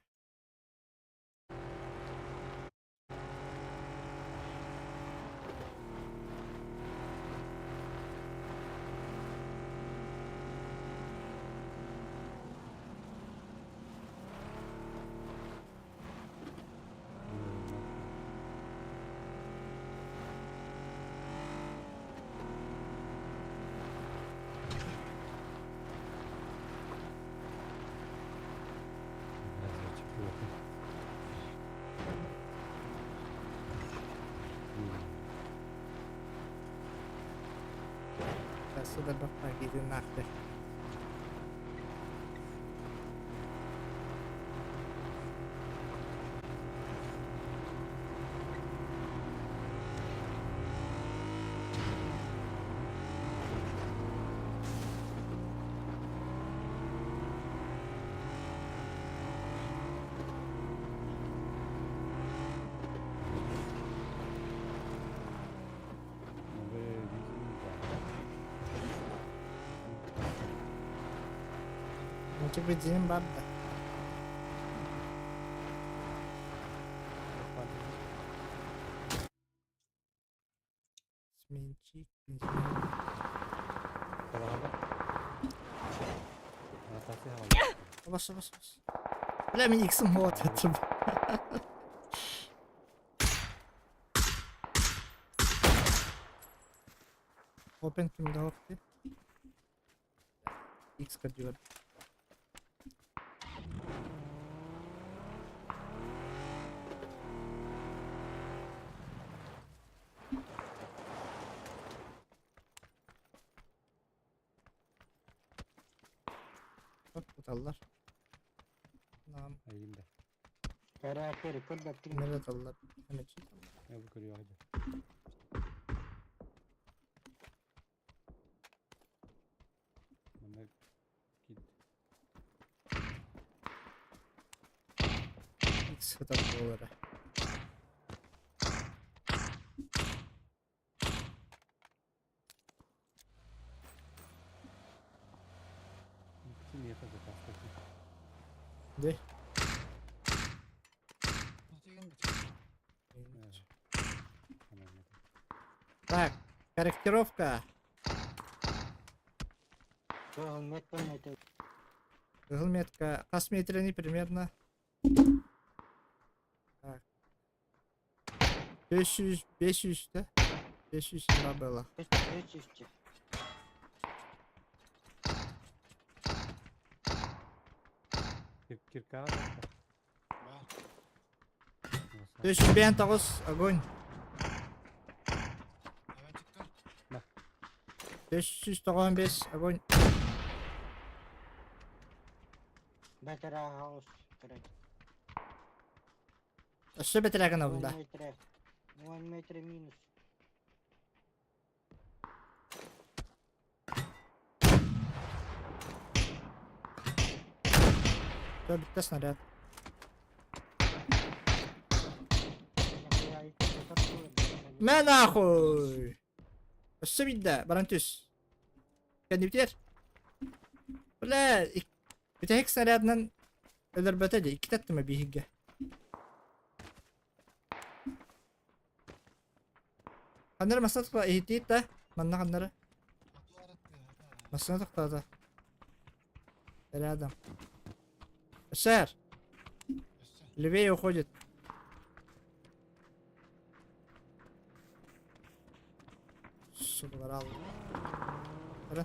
Biraz açık yok. Tässä da bakma gidin nakde. Ve bizim Mucuk bir cinim var da. Sменчик. Kalağında. Bas bas bas. Bile min X'im hava tetrim. Open kimde hopti? X kadıyor. Bak tutallar. Nam Eğimde. Karakteri kırbattın. nerede tutallar? Hemen çık. Ne bu kırıyor hadi. Bana git. X tutallar olarak. Bütün niye fazla pastaki. De. Nasıl gelmiş? Evet. Tamam hadi. Так, корректировка. Doğal metro. Метка. Кас метрени примерно. Так. 500 да? 500 лira было. 500. Kirkağa da. Var. 509 огонь. Hemen çıktım. 595 огонь. Better house. Correct. Aşağı bitirekin 1 avında. metre. 1 metre minus. Все, bitti снаряд. Я их потоплю. ما нахуй. Aşağı bindi. Barantüs. Kendi bitir. Böyle bir tek снарядından ölür bötedi. İki tattı mı bir higge. Kanları masana tıkla ehitleyip de. Manna kanları. Atlar attı ya. Ha. Masana tıkla da. Böyle adam. Aşağı. Aşağı. Левее уходит. Сукалар al. Hadi.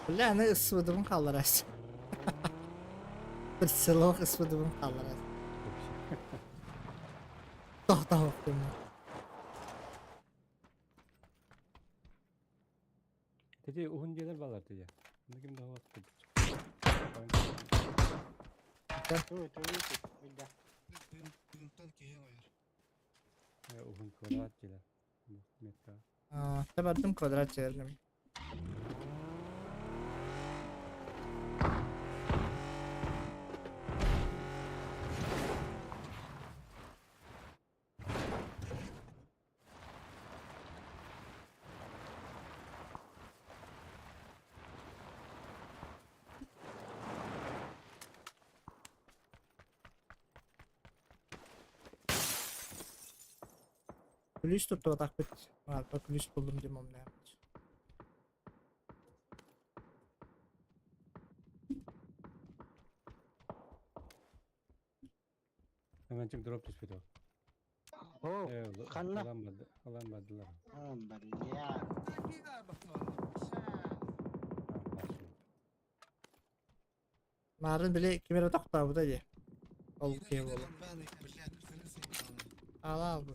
Ulan ne ısıdığım kalır aslında. Bir silah ısıdığım kalır aslında. Tahta baktım. Dedi uhunceler balar dedi. Ne kim daha attı. Tuh, udah. Duyumsal keyin oyar. Ya uhun kvadrat diler. Metka. Aa, tabardım kvadrat çevirdim. Kulüs tuttu takbet. Alpa kulüs buldum demem ne yapmış. Hemen çık drop düşüyor. Oh, kanna. Alan badılar. Ya. Marın bile kimere takta bu da diye. Al ki bu. Ben de bilet seni sevdim. Al bu.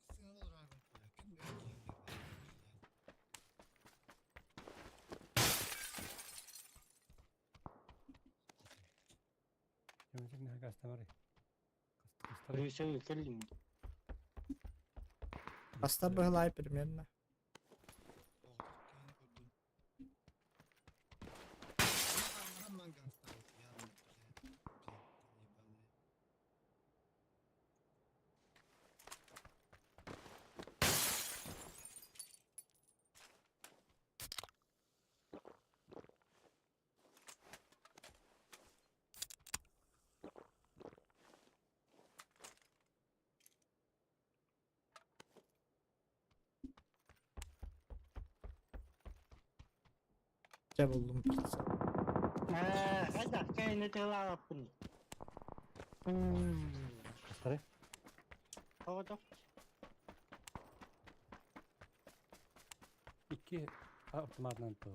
Sinir olur abi. Kim bilir ki. Hemen çık ne kasta var ya. Kasta Rüyse yıkıldım. Hasta bıhlay примерно. İşte buldum. Hadi kayını telappın. Kastare. Orada. 2 автоматынан тоо.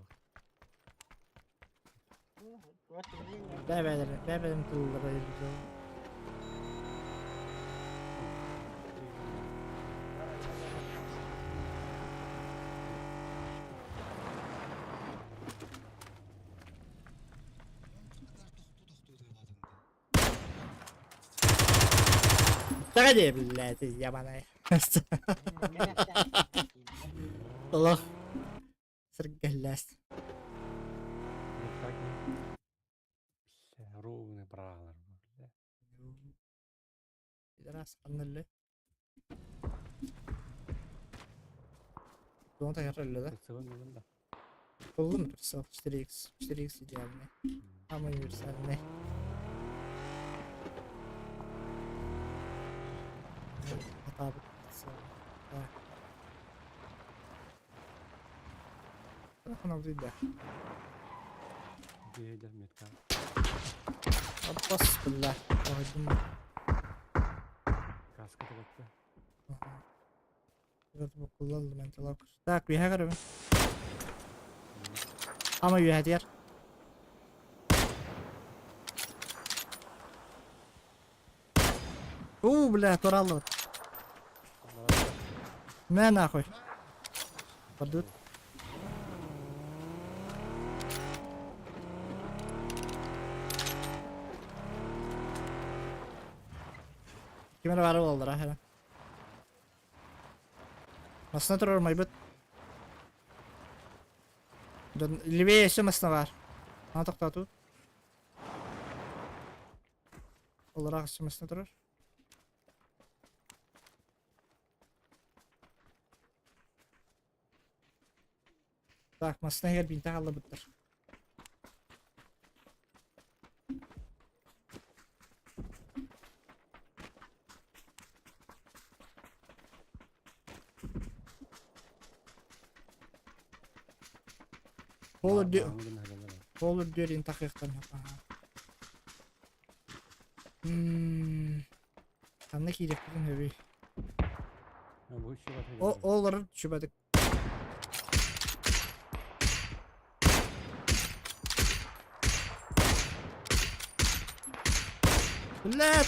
Bebelerim kılları ayıracağım. Hadi billahi ya bana. Allah. Сыргалляс. Ровный бралар. Biraz anlalı. Bunu da yararlı da. Кыцыбын бүгүн да. Oldu mu? Sağ 4x. 4x idealini. Ama universalini. Hata bu. Bakın oldu da. Бейдер метка. Abbas billah. Koydum. Каска тагатты. Biraz bu kullanıldı mental akır. Tak bir hakarım. Ama üye diğer. Бля, тураллы. На нахуй. Падут. Kimin var oldu ha hemen. Masna durur maybut. Libya yaşamasına var. Anlatık da tu. Olarak yaşamasına durur. Так, masna her bin takalla bittir. Olur diyor. Olur diyor in takıktan yap. Sen ne giyecektin hebi? O olur şubadık. Ulan!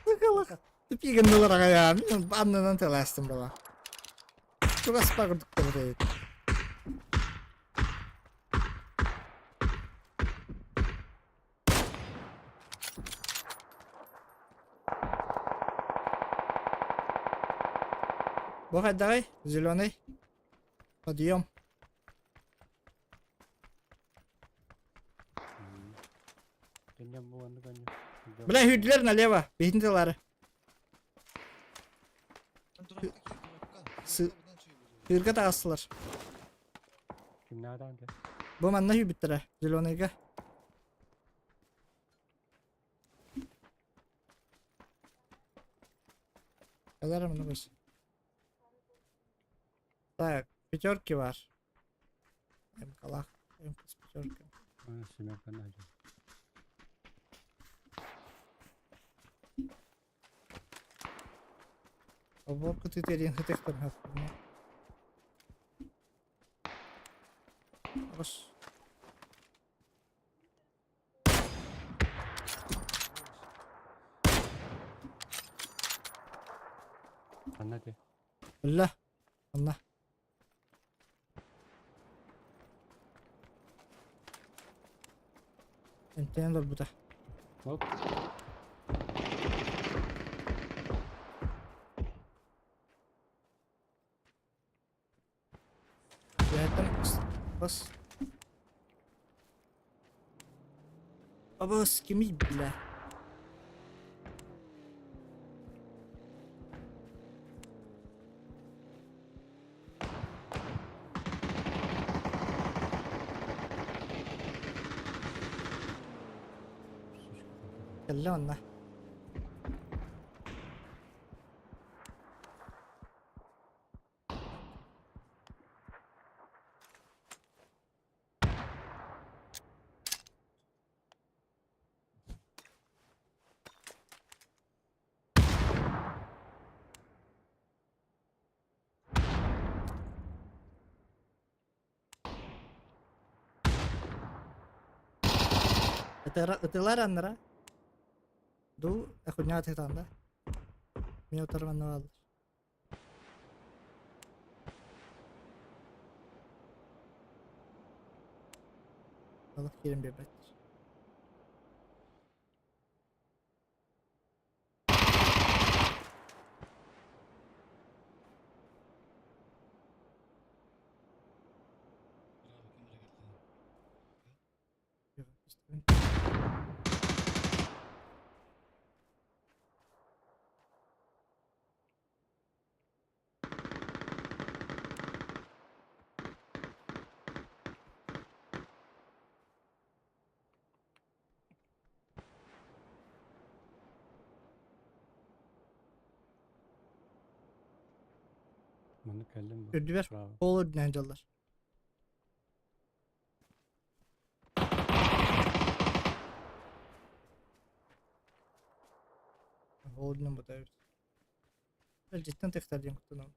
Bakalım. Tipi gındılar ya. Anladan telaştım baba. Çok aspa kurduk da burayı. Выходь давай, зеленый. Подъем. Бля, hüdler налево. Бехинтелары. Hırga da astılar. Kim nereden de? Bu manna hübittere. Zelenayga. Казарм на бось. Так, пятерки var. Hem kalak, hem kız pятерка. Семерка найдем. Оборку ты терин хэтехтер хатпырна. Хош. Anne de. Allah. Allah. Entiendo bu da. Hop. Zaten bas. Baba kimi bile. Gel lan la. Itılar anlara. Du akunya tetanda. Mi otarman no alır. Alıp gelin bir bet. Yok, istemem. Bunu keldim bu. Gördüler. Bravo. Olur dinlenceler. Oğlunun bu da evet. Ben cidden tekrar diyeyim kutunum.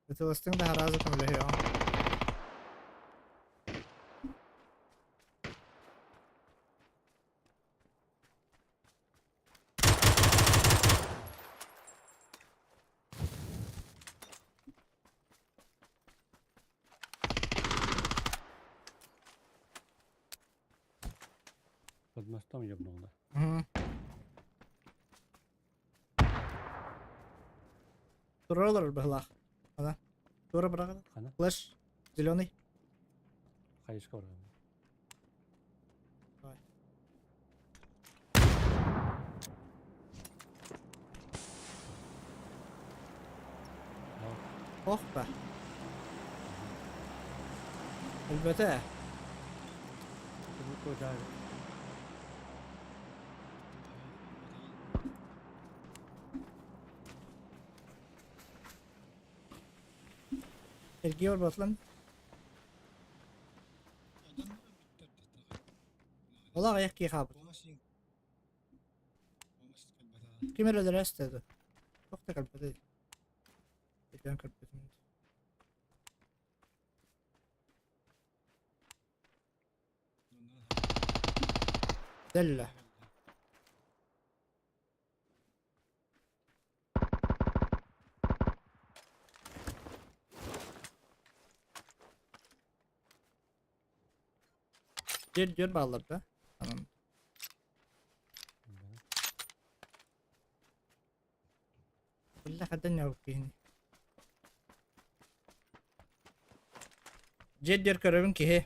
Ötüvastın da harazı kumluyor ya. Badmasta mı yapın onda? Hı. Дура olur быхлах. Ана. Дура быrak. Kana? Флеш. Зеленый. Kayışka var. Давай. Oh be. Elbette. Bu kadar. Ergiyor batlan. Ola ayak ki kabul. Kim öyle rest dedi. Çok da kalp değil. Bekleyen kalp değil. Delle. Diyor bağlarda. Tamam. Billah kadın yok yine. Ced diyor karabın ki he.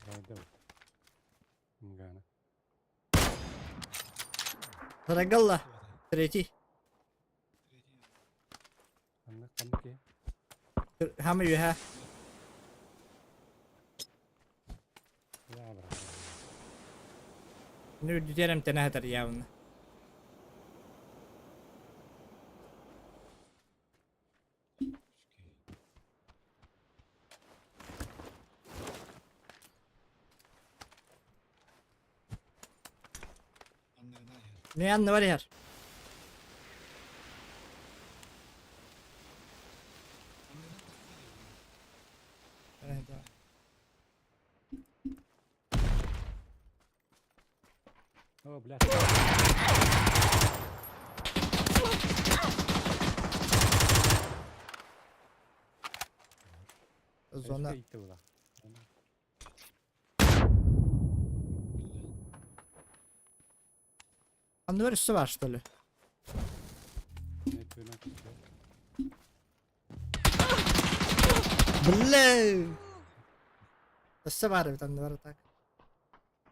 Rayda var. Gana. Saragalla. Tretий. Kandı ki. Hamı yuha. Ya bırak. Nu diyelim tenahatar yavrum. Ne yandı var ya? Evet, tamam. О, блядь. Zona. Kayışka gitti bu da. Andı var üstü var işte öyle. Ne tüyüne kutluyor. Bılle. Üstü var bir tane var tak.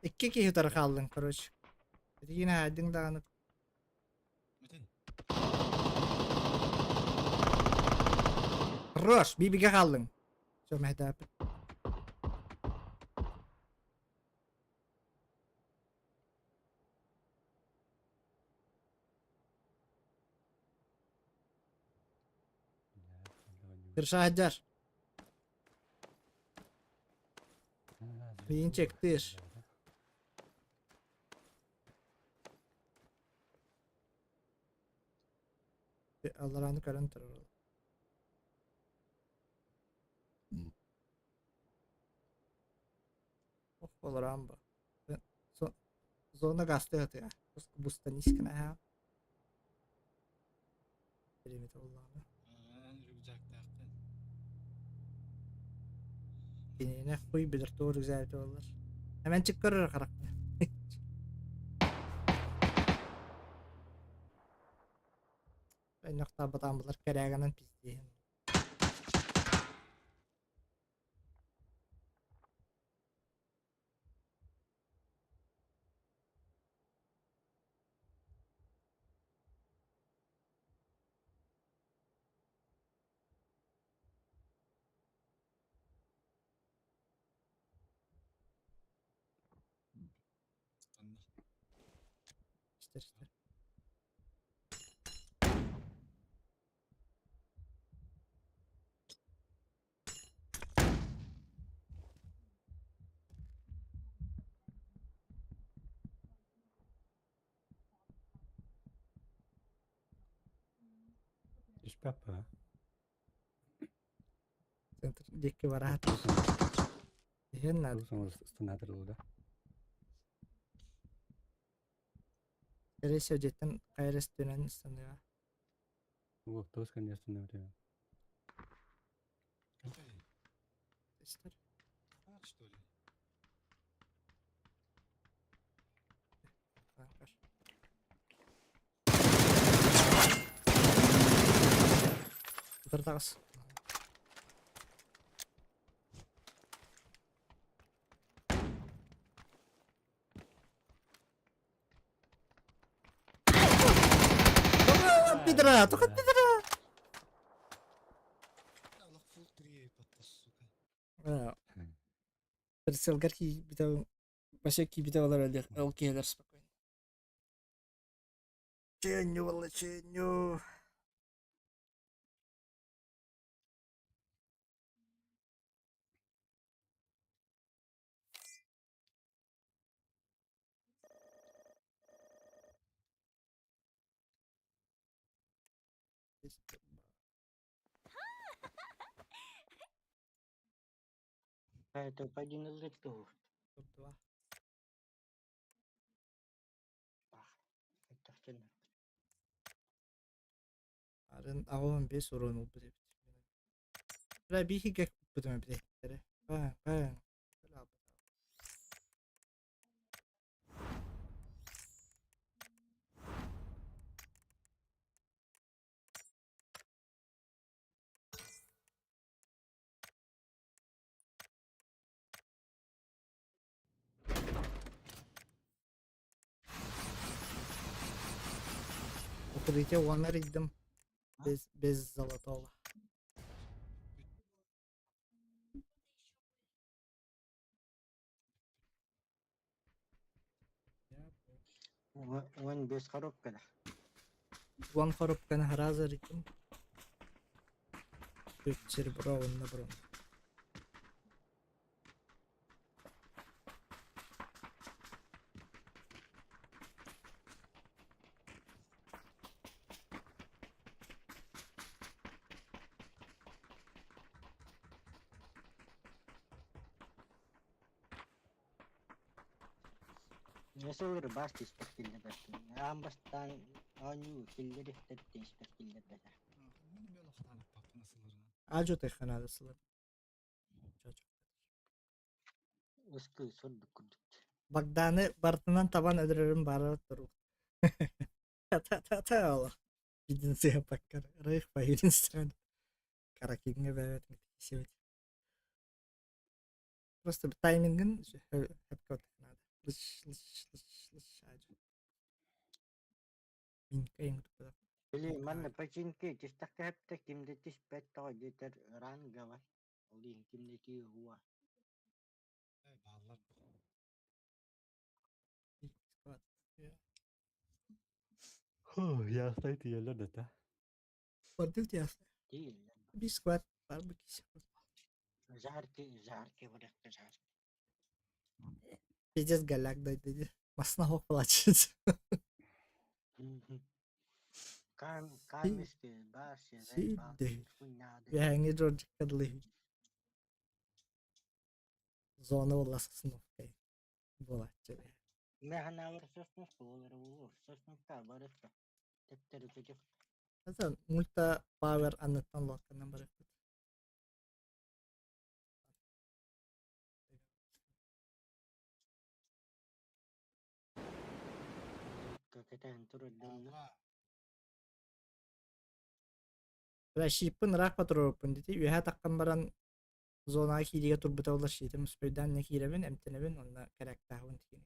İki kişi tarafı kaldın koruyucu. Yine herdin dağınık. Roş bir biga kaldın. Çok mehdap. Kırşa hacar. Beyin çektir. Allah'ını karan terör. Oh, Valorant bu. Zona gastı ya. Busta niskana ya. Limit Allah'ını. Rübacak taktın. Yine koy bilir doğru güzel olur. Hemen çıkarır karakter. Ben nokta batan bular keraganan pizdiğim. Anla. İşte. Ich Papa. Center dikki var hat. Dihen nadir. Som stannar det. Teresi öcetten kayres dönen sanıyor. Då ska ni stanna det. Эй, İşte. так что ли? Kankar. Yukarıda kız. Tokat bir lira, tokat bir lira. Allah full 3 подтас, сука. Переселгарки битау башаки битаулар өлер алкейлер спокойно. Ченю вала ченю. Это один из летов. Топ-2. Это все. Арын агуун бес урон убуд. Бра бихи гек убудум битtere. Ба. Укрытие ваннар идем. Без золотого. وين بيس خروب كده. Ван коробканы харазар идем. Көпчер бро онна бро. يصور باش تستكيل بس. عم بس تان أنيو كيلر تستكيل بس. Benim yola katanıp papı nasıllarına. Ajo tekhanadasılar. उसको सुन कुछ. Bagdani Bartından taban ödürürüm bara durur. Ta Allah. Gidin siya pakkar. Rayık bayirin sen. Karaking'e evet şey. Просто bir timing'in hep koteknada. Lış ajo. Minka yang tuh. Или манна починки тестакап таким детиш петто детер рангава. Олин кимдеки хуа. Ey bağlar bu. Я стоит yerler de ta. Vardı ya. Değil. Bir squad var bir kişi. Жарки вряд жарки. Pideceğiz galak da dedi. Masna hok açacağız. Kalmış bir baş yere Şimdi. bakmış bu nade. Bir hangi çocuk kadılı. Zona olasısın okey. Bolatçı. Mehana var sosmuş bu olur. Sosmuş da var işte. Tepleri çocuk. Zaten multa power anlatan lokkandan bırakıyor. Kaketen turun. Allah. Raship'in rahat open dedi. Üye takkan baran zona kiliye turbuta ulaşıydı. Müspeyden ne kirebin emtenebin onunla karakterhun tikini.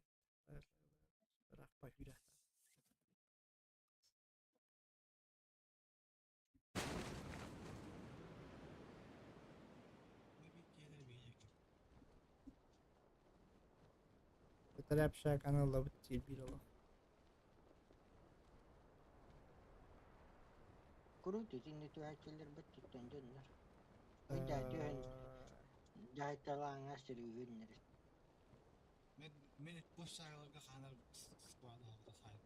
Rahpa hüra. Ne bir gelir bir yakın. Beter yapşa kanalla bitti bir ola. Kuru tüzünü tüherkeler bütçükten dönler. Önce düğün. Daytalan asırı ünleri. Men boş sayılarga kanar squad aldı sayılır.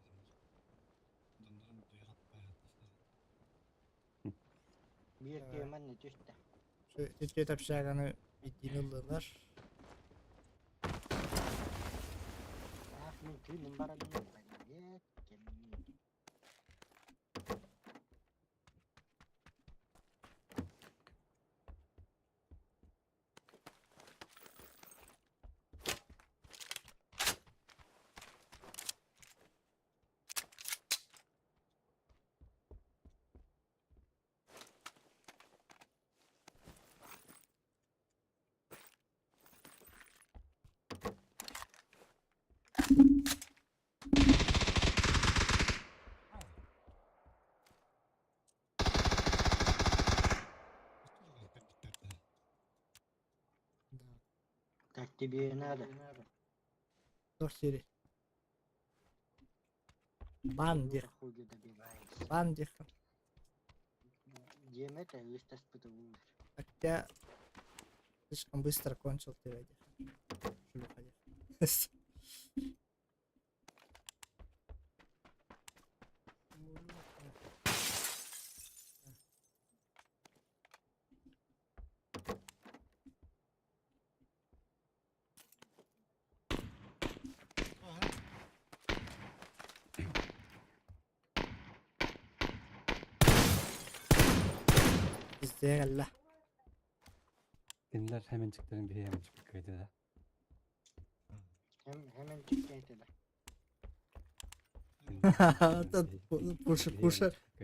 Bunların duyat bayağı. Bir kıyman ne düştü. Şu Türkiye tapşa kanı bittiğini alırlar. Ah mümkün numara dönüyor. Ya kemini. Taktiği nerede? Dur seri. Bandir. Хуй да бивает. Bandir. Димета выстас потому. Хотя слишком быстро кончил ты ради. Шлюха. İzleyen Allah. Dinler hemenciklerin biri hemencik kaydı da. Hemen çıktı da.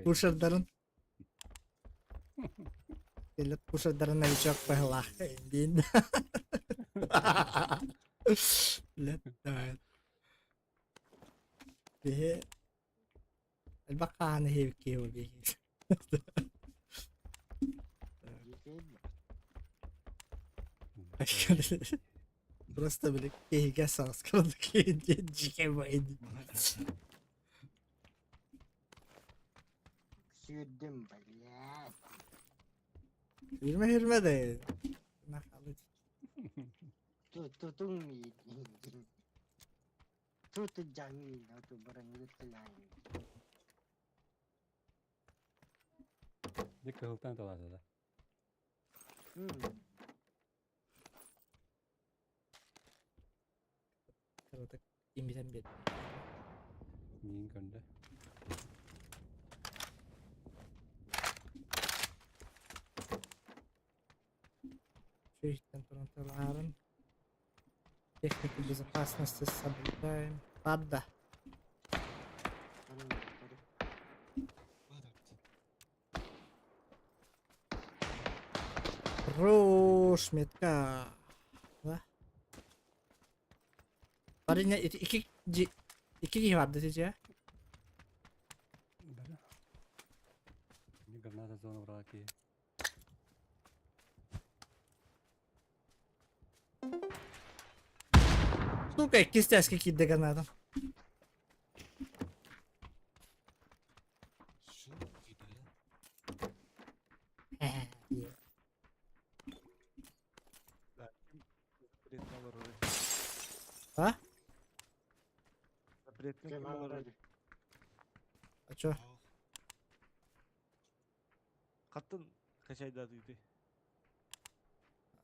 Pusher'ların gelip Pusher'ların evi çok bahla. Din. Letten. Bir البقاء هي كيف بيه. Просто, блин, кейга саскрон кейджике войди. Sürdüm baya. Hürme de. Nakalı. Tutun miydi? Tutacağım yine barang lütfen. Bir kırıltan dolardı da. Kırıldık. 20'den bir. Yiyin gönde. Все их контролируем. Техника безопасности соблюдаем. Падда. Хорош, метка. Да? Bari ne iki kişi vardı sizce? Böyle. Şimdi granada zona bırak ki. Сука, кистясь какие-то гранаты. Şu gidiyor. А? Kemal А чё? Kаттın kaç ayda dedi.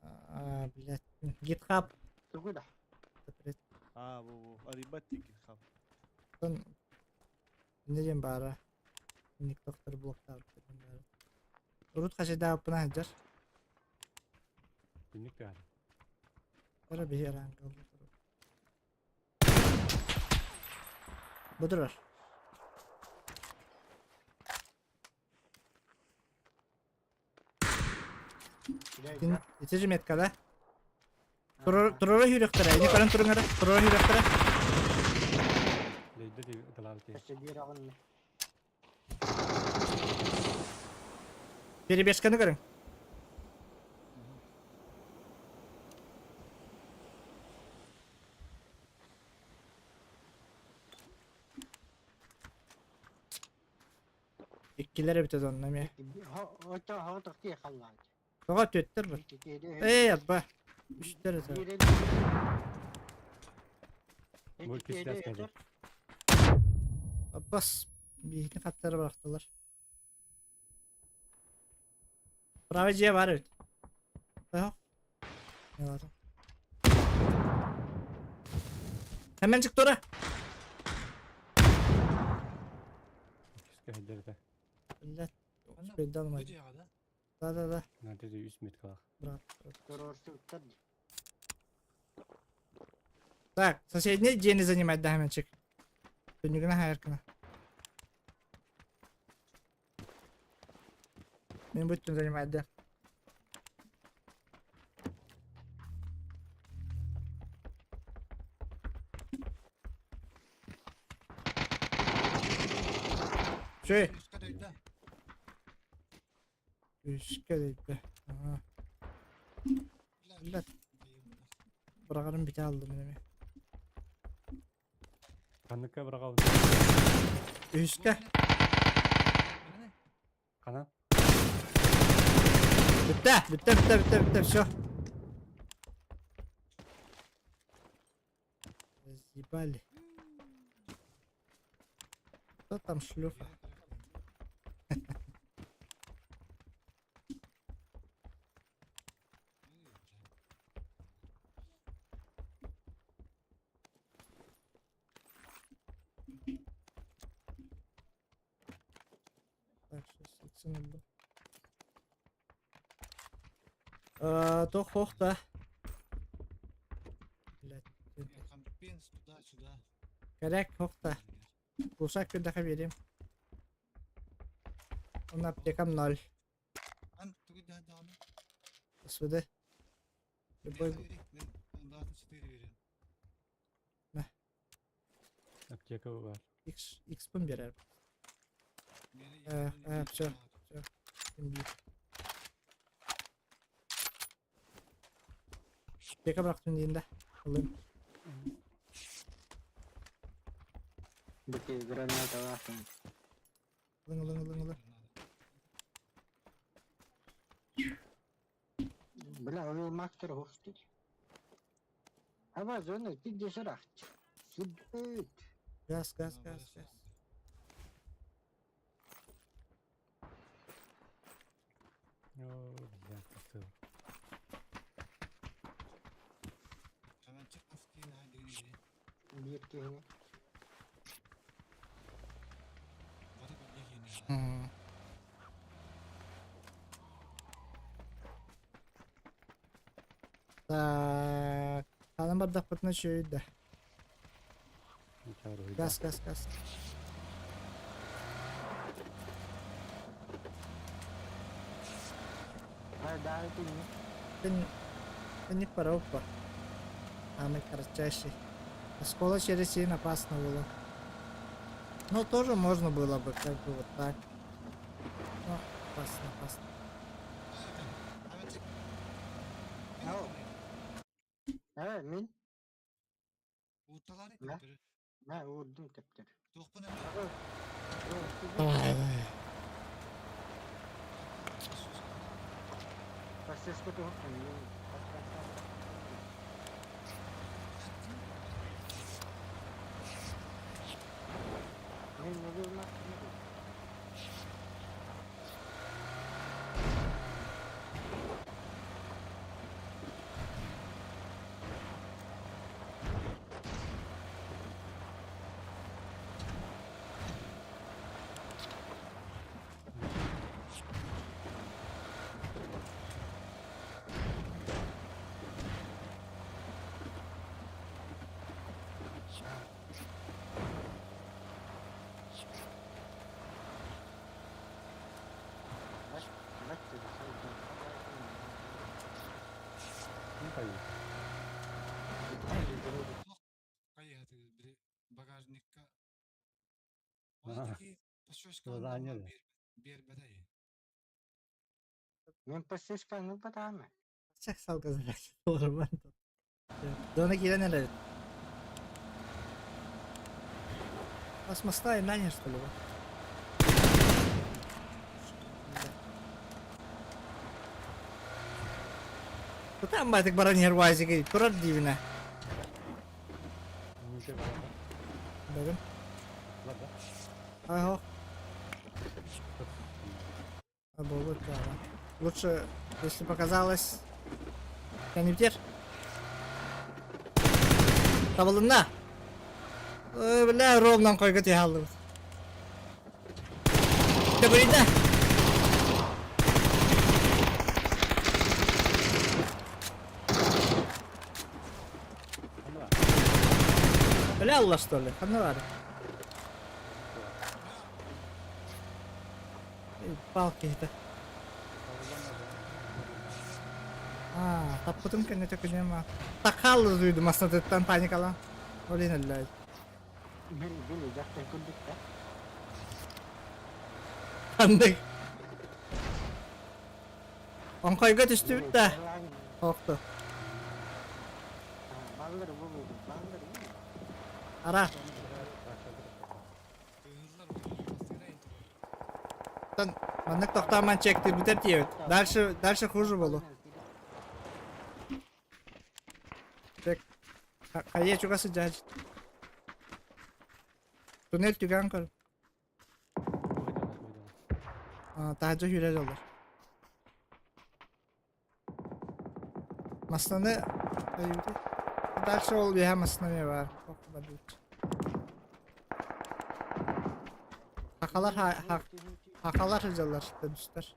Aa, bilettim. GitHub. Tugu da. Ha bu aribat tekin kap. Ne diyeyim bari? Nick doktor blokta dedim bari. Urut kaç daha yapına hacer. Günlük yani. Ara bir yaran kaldı. Budur var. Bileyim. İtici metkada. Turora hürüktüre. Nikol'un turunlara. Turora hürüktüre. Leyde de dalal ki. Kaçta bir ağın mı? Biri beşkanı görün. İkkilere bitedi onun ya. Ocha hava taktiğe kallar. Soğa tüttür bu. Yapma. Üçleri tabi. Bu ikisi de asmadı. Abbas. Bir katları bıraktılar. Bravo'ya var evet. Yok. Ne lazım? Hemen çık Dora. İkisi hederde. Millet. Anam, Belli almaydı. Gidiyor ada. Da. Nerede de 100 metre kalak. Bırak. Teröristü uttad. Так, соседний день занимать дамочек. Тунюгна хайркана. Мен будем занимать, да. Şey, Üst kadaydı. üsküdeydi. Aha, millet. Bırakarım bir tane aldım benim. Kanlıkka bırakalım. Üskü. Kanan. Bitti, все. Разъебали. Кто там шлюха? Так, сейчас оценим. То хохта. Блять, Пенс туда-сюда. коряк хохта. Кусак видаха верим. Он аптекам 0. Ан тугу да да. Сюда. Любой... Ben daha 4 veriyorum. Apteka var. X pun birer. Все. Aптека bıraktım diyeyim alayım. Buti granata wasın. Alın. Bla öyle master hoştu. Ama zonu tidde şaraht. Sübüt. Gaz. Yo, güzel kastı. Hemen çık maskeni hadi gidelim. Bir kere. Hadi bir yeni. Так. Kalın bardak pırtına şöyle. Gaz. Ha daha etini. Это не коробка. Самый кратчайший. Оскола через 7 опасно было. Ну, тоже можно было бы, как бы вот так. Но опасно. Hemen çık. Tamam. Evet min. Uğurtaları Ne? kaptırır. Ha vurdum teptir. Dokpana Passes ko to. kayıyor. Каяты бiri багажникка. Ага. Ол таки пошошка Burada aynı yerde. бербедай. Мен посышканы батамы. Çak sal gazı. Doğru ben. Dona giren neler? Космостая нанер, что ли? Там батик баранер вазиги. Турар дивine. Mümkün var. Bakın. Var da. Ага. Обалдеть, да. Лучше, если показалось... Кондиктер. Табылында. Бля, ровно койга тие алды. Де бурийда. Hani var. Бля, Алла, что ли? Кандай бар? Палки это. Таппытым кенне төкүнөм. Такал дуйдум астында тан паникала. Олин эллай. Били жактан күлдүк да. Кандай? Оңкойго түстү бүт да. Окту. Балдар болду. Балдар. Ара. Ыйлар бастырайын. Тан мандык токтаман чекти битер тиебит. Дальше хуже болу. Чек. Кайя чугасы жаж. Туннель түгөн көр. Тажа хүрер olur. Масланы ayırdı. Дальше oluyor hem maslаны var. Hakalar hıcalar işte düşler.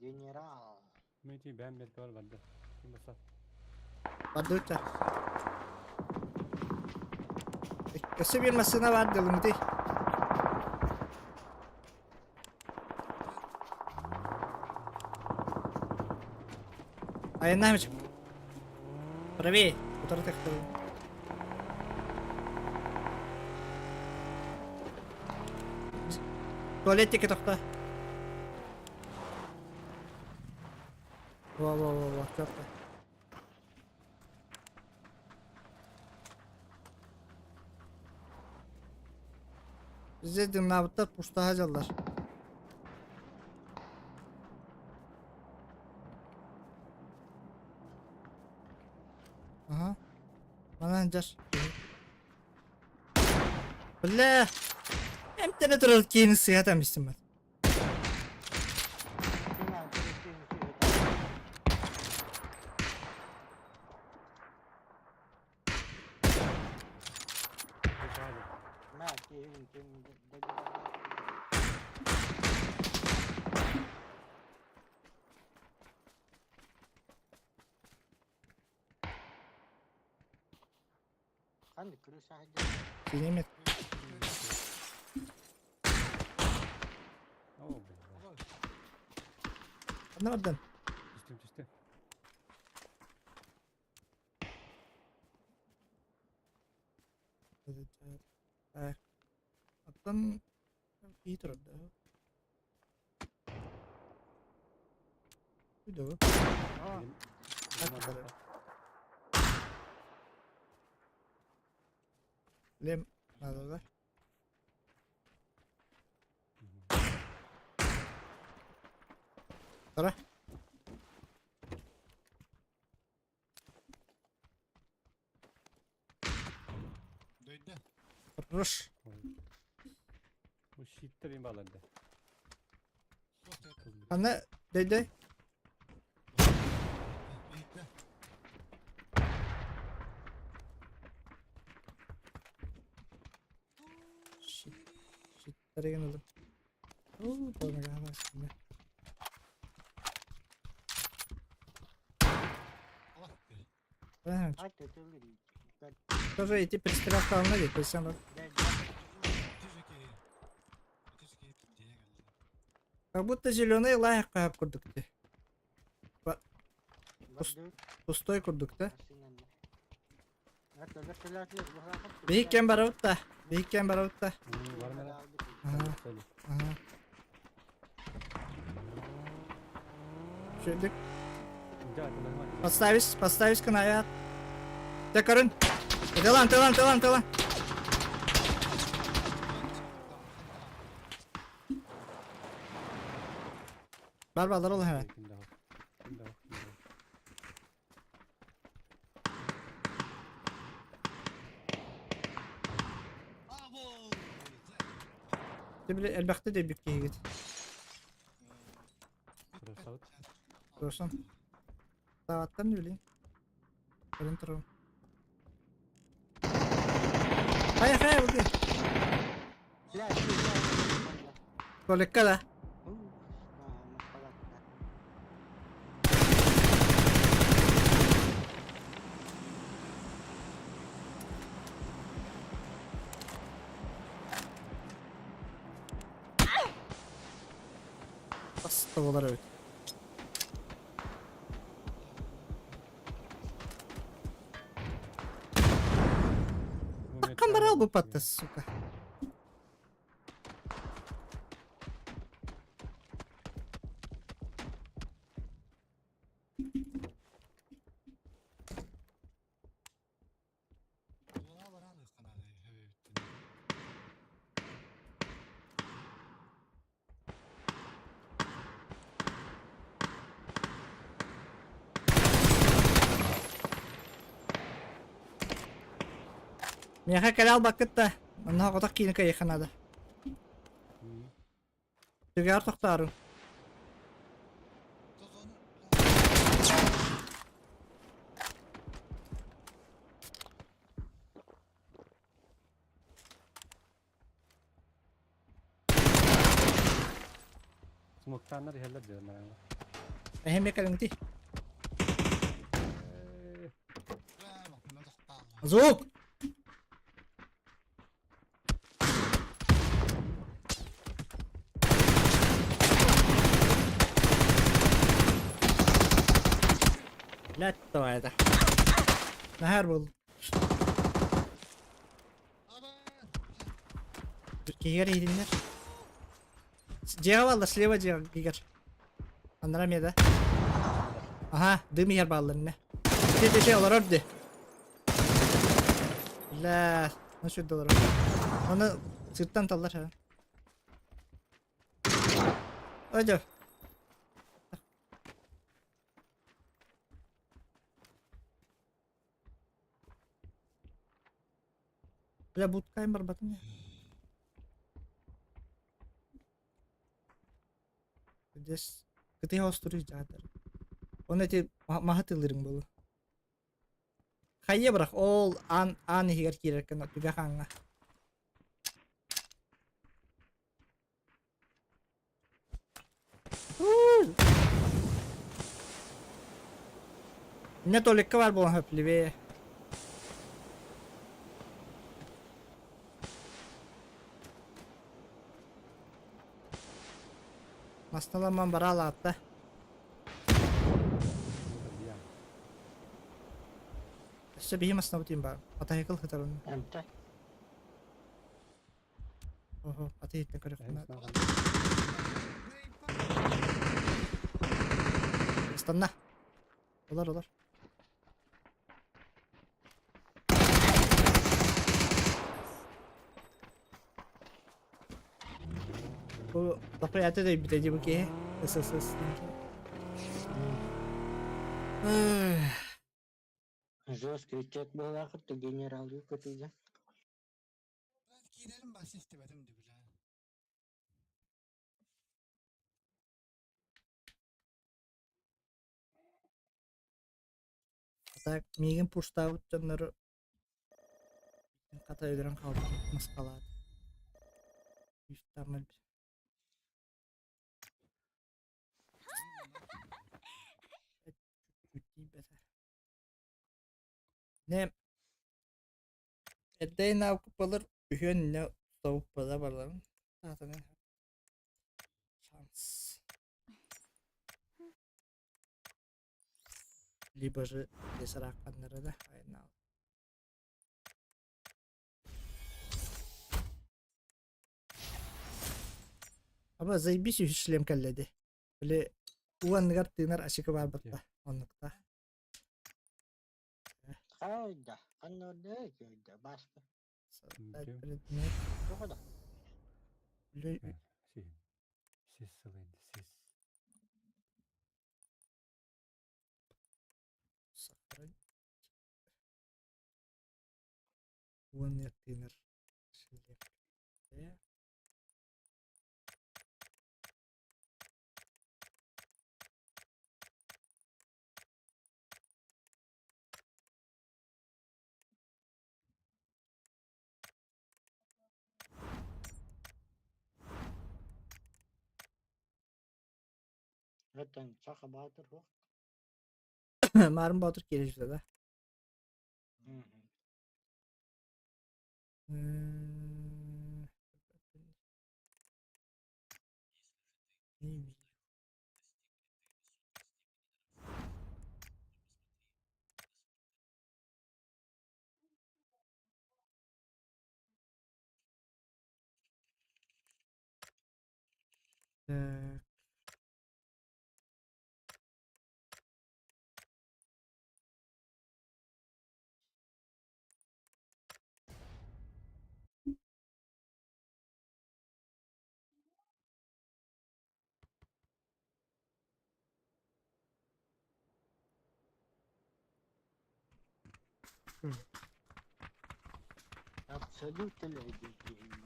Генерал. Mümkün ben belki var vardı. Kim basar? Vardı uçar. Köse bir masına var diyelim değil. Ayından mı çıktı? Pravi. Bu tarafa tek tabii. Tuvaletteki tokta. Vah çok da. Bize dinlavutlar pusta hacallar. Aha. Bana ancar. Bля. Hem tane dural kiyini sıyatamışsın ben. Ma kevin Hani kırışa hadi. Bileyim et. Oo be. Anlamadım. Düştüm. Attan iyi tarafta. Bir de o. Benim- Kaç benim para? adam- Lem. Nada da. Tara. Döydü. Rush. Bu shitler in bağlandı. Sok döydü. Anne. Deyde. Eğitle. Shit. Shit. Tara oldu. Oo, bana galiba şimdi. Allah be. Ben Hadi tövbe. тоже идти пристрелка алынады, көрсем бар. Тежекей. Тежекей диye geldi. Как будто зеленый лайк кап курдук. Pustoy kurduk da. Evet, öyle felaket yok. Bu hakkı- Behikken baravut da. Behikken baravut da. Var mı lan? Aha. Söyle. Aha. Şöyle Ince arkadaşım var. Поставись kanaya at. Tekarın. Talan. Barbarlar ol hemen. Kimde var? Kimde var? Kimde var? Şimdi elbette de büyük git. Burası Saut. Dursun. Davattan ne bileyim. Ölüm durum. Hayır bu değil. Kolekka da. Bas tavalar evet. Kamera bu patates suka. Miyaka kalal bakit ta. Ano ko ta kini kay Canada. Sigar taktarın. Smoke'tanlar yerler diyorum ben. Hem yakalın ti. Zuk. لا هذا نهار والله Gigar eğilimler. Ciha valla sleva ciha Gigar. Anlarım ya da. Aha dım yer bağlarını. Şey olur orada. La nasıl dolar? Onu sırttan tallar ha. Hadi. Ya boot kain barbatın ya. Just keti house turu jahatar. Onu ti mahat iliring bolu. Kayya bırak all an higar kirer kena juga kanga. Ne tolekka var bu höpli be. Masnalanman barala hatta. Sabihin mas nabutin ba? Patahikal katarun. Ente. Oho, patahit na korek na. Stun na. Olur. Bu tapayate de biteci bu ki. Esas. Жестко кричать был ахыт, генерал yok öteceğim. Gidelim başı istemedim de bile. Так, мигин пуштабыт жаннары ката өйдөрөн калды. Мыскалады. Юстамыл. Ne? Eddeyin av kupalar ühön ne soğuk bala baların. Zaten ne? Şans. Либо же тесаракканнары да айна. Ama zaybis шлем калледи. Биле уанныгар тыынар ашыка барбытта. Оннукта. Hayda. Kanorde köyde başka. Предмет. Çok da. Биле Сис сылыйды, сис. сохранить. Уанныгар тыынар шлем. Zaten çaka batır yok. Marun Batur gelişte de. Hı hı. Hmm. Neymiş? Так. Absolutely ediyorum.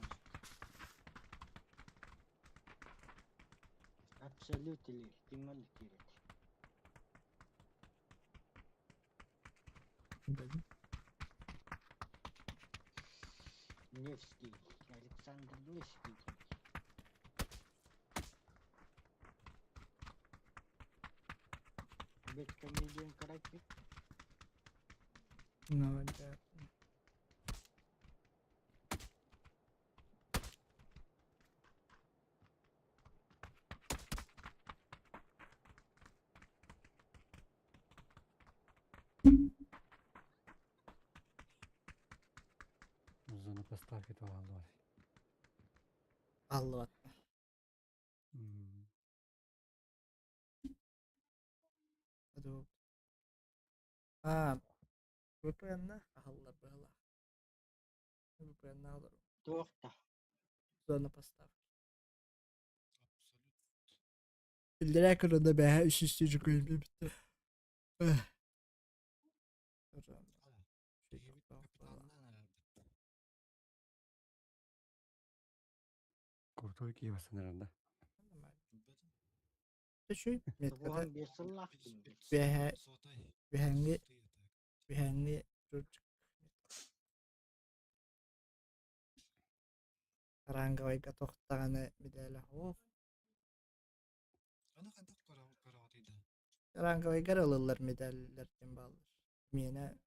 Absolutely ihtimal kiret. Dedim. Nevsky. Alexander Nevsky. Бэткомедиан карате. No, да. Зона поставки то аллар. Allah. Hadi o. VPN'le Allah bela. VPN'le alırım. Торта. Zona поставки. Bildir ekranında be iş istici koyayım bitti. Hocam. Kurtul ki basınırında. Şu metkada Buhan bir sıllah dindir. bihengi çocuk. Karanga oyga tohtağını midele. Of. Karanga oyga alırlar medellerden bağlı. Mine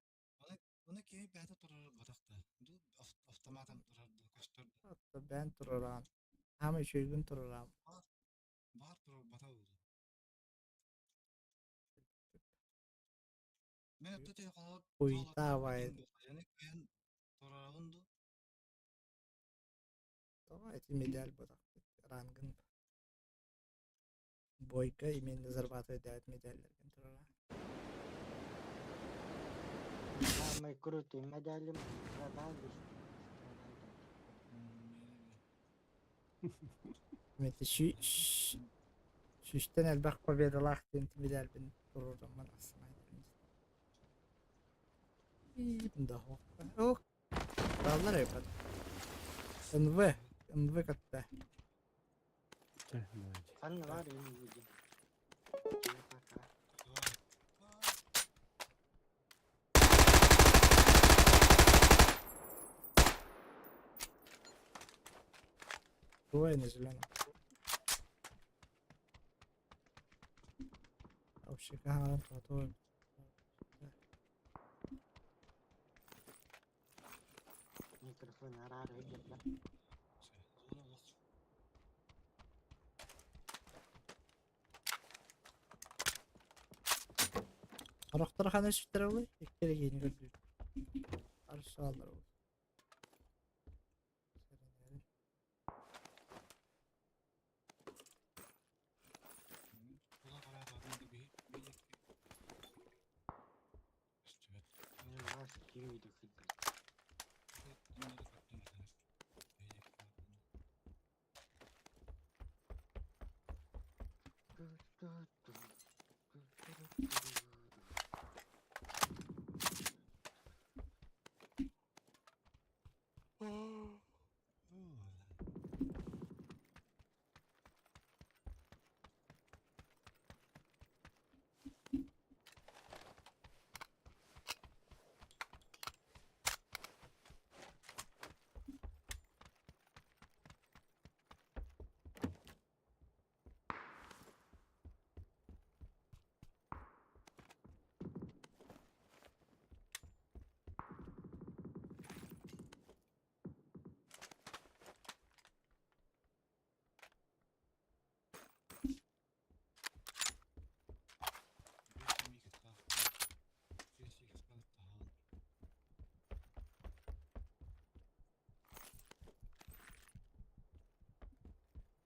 hatta ben tururam. Ama şu gün tururam. Uyta vaydı. Tamam eti medel budak. Rangın. Boyka imen nazarbat edet medellerden tururam. Самый крутой медалем продали. Mete şu işten elbak победа denti medel ben tururam ben aslında. Bunda hokka. Oh. Krallar yapar. NV katta. Kan var benim bugün. Двое на зеленом. Вообще как готовы. Mikrofon arar ödüller. Araktara hana sütleri oluyor. İlk kere yeni gördüm. Arası alır oldu. Ulan oraya da bir işte Ne var? Giriydi kızım. bunları kaptım mesela.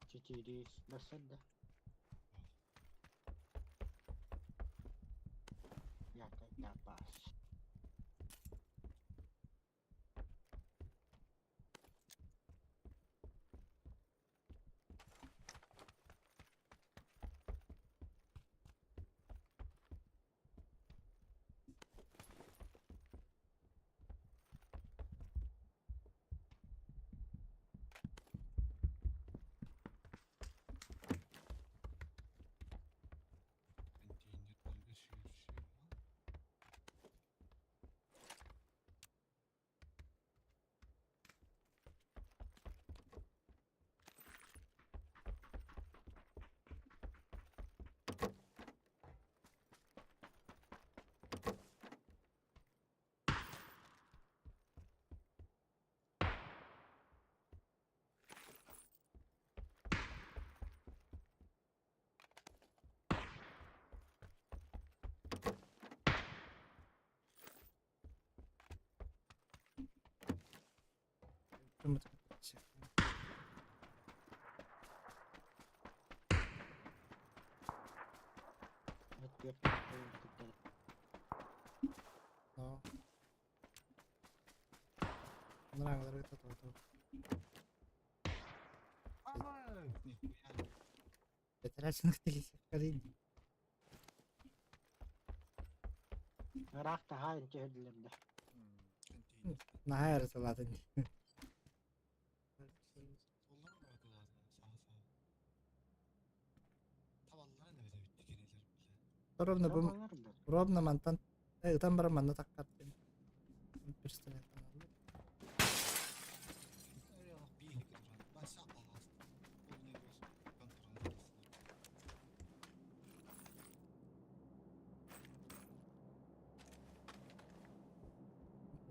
Çiçeği basın da. Ya da bas. Kırmızı kapatacak. Et yapmak koyun. No. Bunlar hangileri tutuyor? Veteran sınıf değil. Karıyım. Irak'ta hain cehillerinde. Nah yarısı zaten. Sollar mı vardı lazım? Sağa sağa. Tavallar ne bize bitti geneler bile. Ровно bu Sabahlarında. ровно mantan. Tam bara manna takkat. Pistolet aldı. Öyle bak bir iyilik kıran. Ben sağ ağız. Oğluna göz. Kontrol edilsin.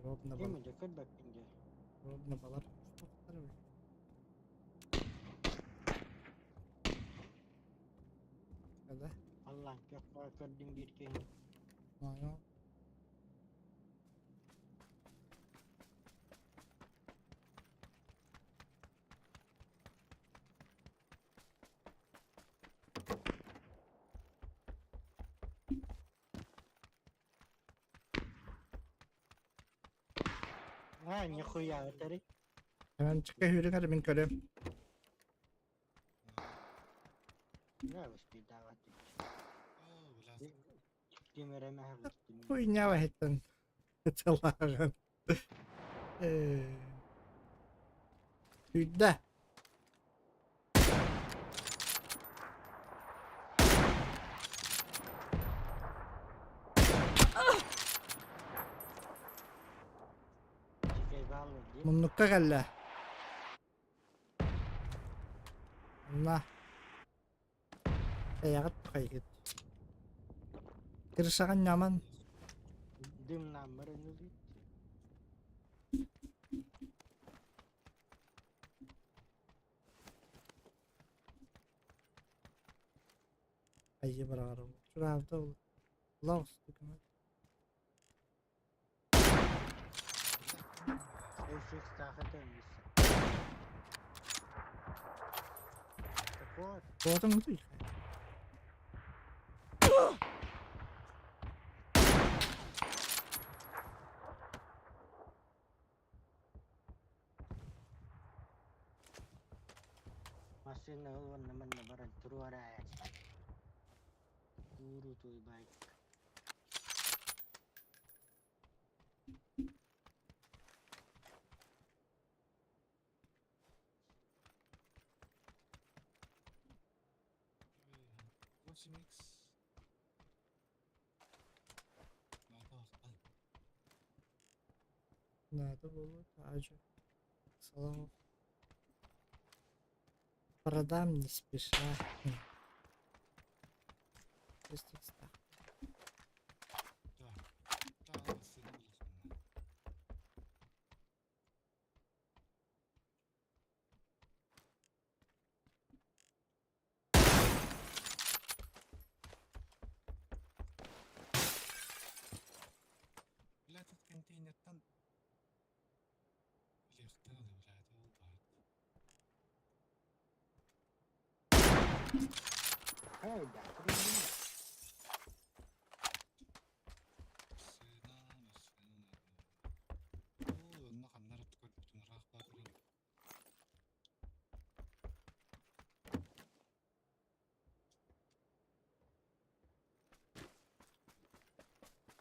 Ровно balar. Yemeyecek kır bakayım diye. Ровно balar. Hadi. Allah yapma kırdım bir kere. Ayo. Ha nihuyya öteri. Hemen çıkıyor yürüyün hadi bin körüm. Ne var bir davet. Oo lazım. Çıktım vereme her gittim. Bu inya vahetten. Allah'ım. Hüdde. Çiçeği bağlı diye. Munlukka gelle. Allah. Yagat bakayım. Kırışakan yaman. Dim namırını bir. Ayı bırakırım. Şurada olur. Allah olsun. Ушек стахатен гиссе. Так вот, Болотың ұты үйк. машина он на баран туруарая. Туру той байк. Восемь икс. Надо было также. Салам. Продам не спеша. 6 икста. Та сильно булсын. Блядь, этот контейнер там. Легко, блядь, улбает. Эй, да, привет. Сына. О, нахамнар откуда бүтін рақ бақырын.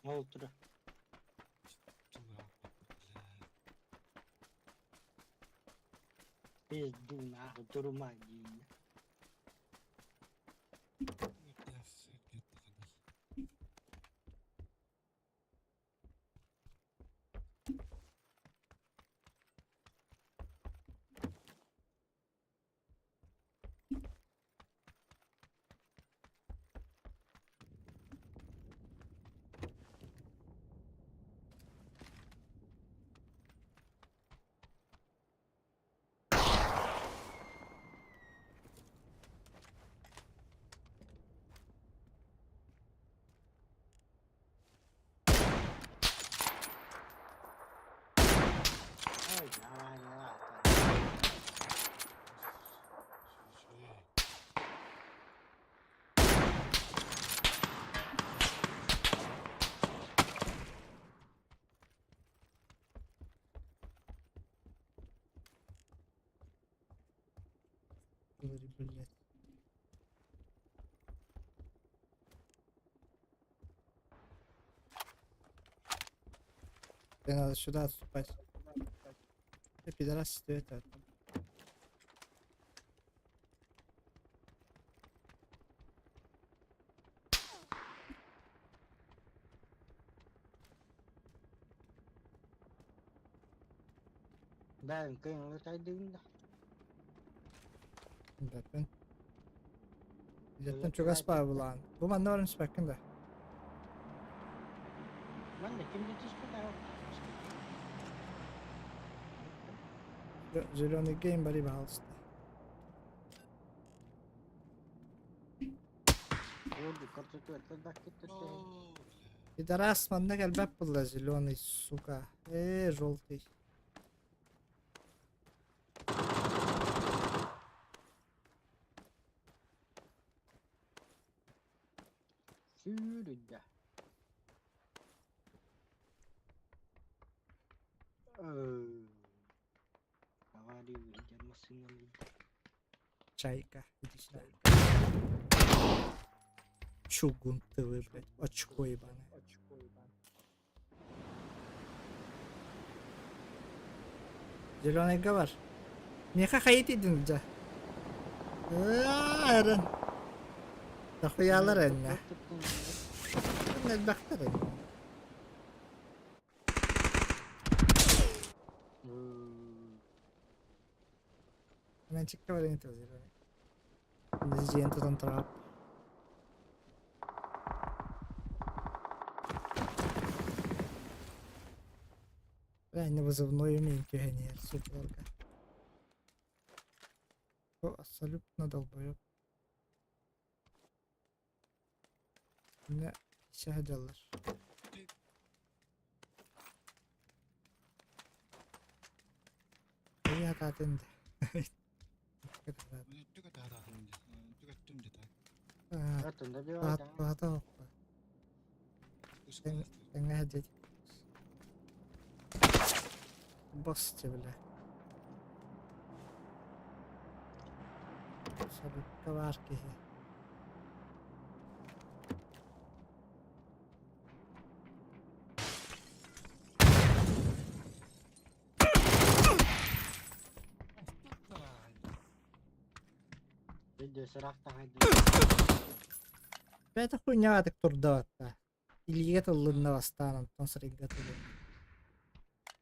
Утро. Тура, блядь. Пизду нахуй, турмадина. Я все где-то ходил. Эй, давай, давай. Говори, блядь. Тебе надо сюда отступать. Пидорас стоит это. Ben kıyımlı taydığımda. Zaten. Zaten çok az para bulan. Bu bende varmış bakın da. Ben de kimde tişko da yok. Зеленый гейм, бери, пожалуйста. Vurdu, kurtutu etli dakika О, tuttu. блядь. Пидорас, манда гальбап была зеленый, сука. Желтый. Sürüdde. Говори, видимо, сыном. Чайка. Иди сюда. Чугун ТВ, блядь. Очко ебаное. Зеленый говор. Меха хаит идин да. Аарон. Дахуялар энне. Ne baktır энне. Hemen çıktı var enito zеленый. Здесь enito там трап. Не вызывной уменьки генер, суперка. О, абсолютно долбоёб. Ne şahadalar. tatindi. Öttük öte hata şimdi. Tükettüm de tak. Ötünde bir var Rahat da. rahat ol. Kuşkan astı. Sen ne hadi. Basça bile. Sabıkka var ki. Video sırakta haydi. Beta kunyatik turda vatta. İlgiye tullunna vastaan ondan sonra ilgiye tullunna.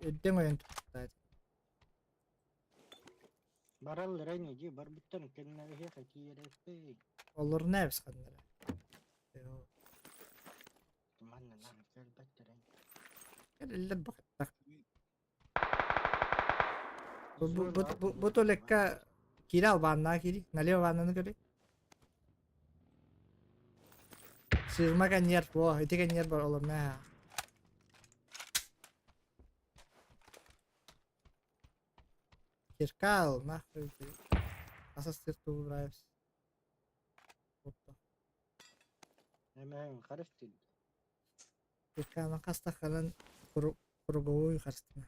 Ödden oyun tuttaydı. Baral reyneci bar bütün kendine bir hek ki respi. Olur ne yapsın kanlara. Yo. Manna lan gel bekleyin. Gel eller bakıttak. Bu tolekka kiri al banna kiri. Naliyo bannanı göre. Sırma kan yer. Wah itu kan yer olur ne ha. Kirkal nah itu. Asas tirtu drives. Foto. Hemen karıştı. Kirkal makasta kalan kurugowu karşısına.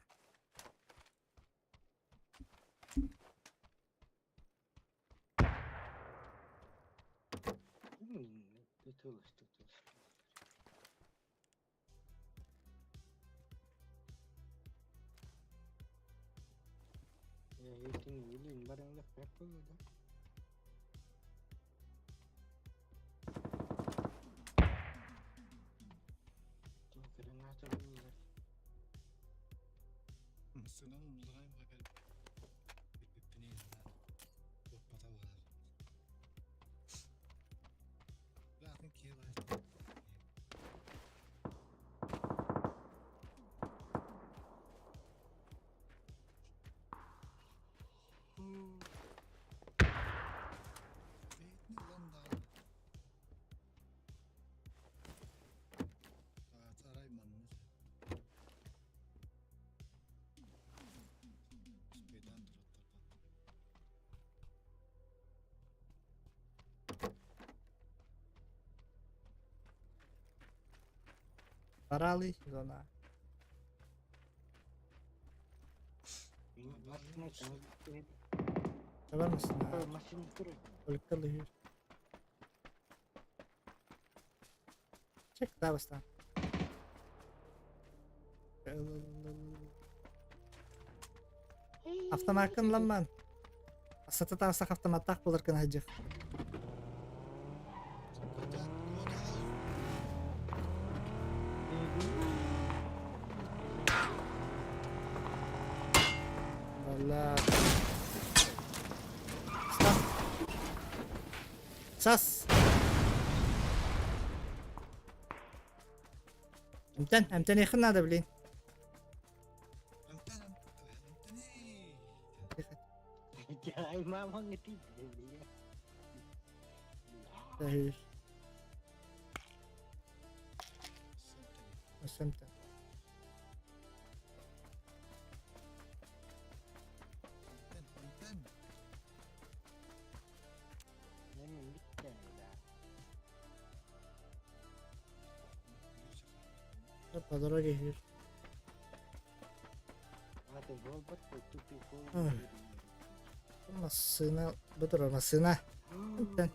Tutulur tutulur. Yetin bilin barang yok yapıyor da. Tuh keren aja bulur. Mısırdan uzayım bakar. Birbirine yazılar. Yok pata var. Lakin ki var. Beytni lan da. Saray manmış. Speydan duratlar pat. Paralı zona. Masine kan. Sever misin ha? Masine kurun. Ölikte lihir. Çek daha bastan. Автомакын ламан. Asatı tavsak автоматтак bulur kına hacık. Valla. Stop. Sas. Emten yakın da bileyim. Ay mama ngerti. Dahil. Asamta. Nemin bitti ya. Padora gehir. Hadi gol bat tupi Ah. gol. Masına. Betul masına. Emten.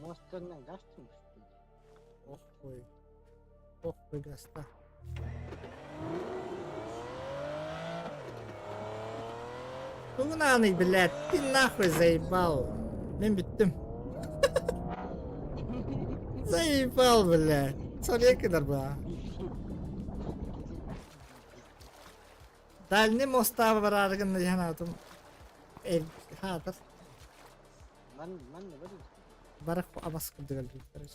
Monster'dan kaçtım işte. Oh boy. Oh boy gasta. Tuğnani bilet. Nahve zaybal. Ben bittim. Zaybal bilet. Soruya kadar bu. Dalni mosta var argın yanatım. El hadır. Man ne böyle? Barak ama sıkıntı geldi. Evet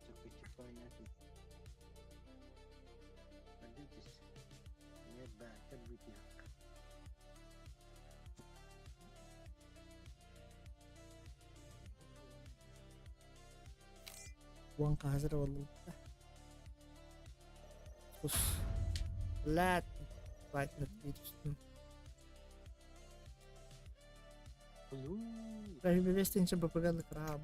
çok küçük oynadım. Hadi biz. Ne ben video. Uang hazır vallahi. Pus. Lat. Right net düştüm. Rahi bir vestince propaganda kırağım.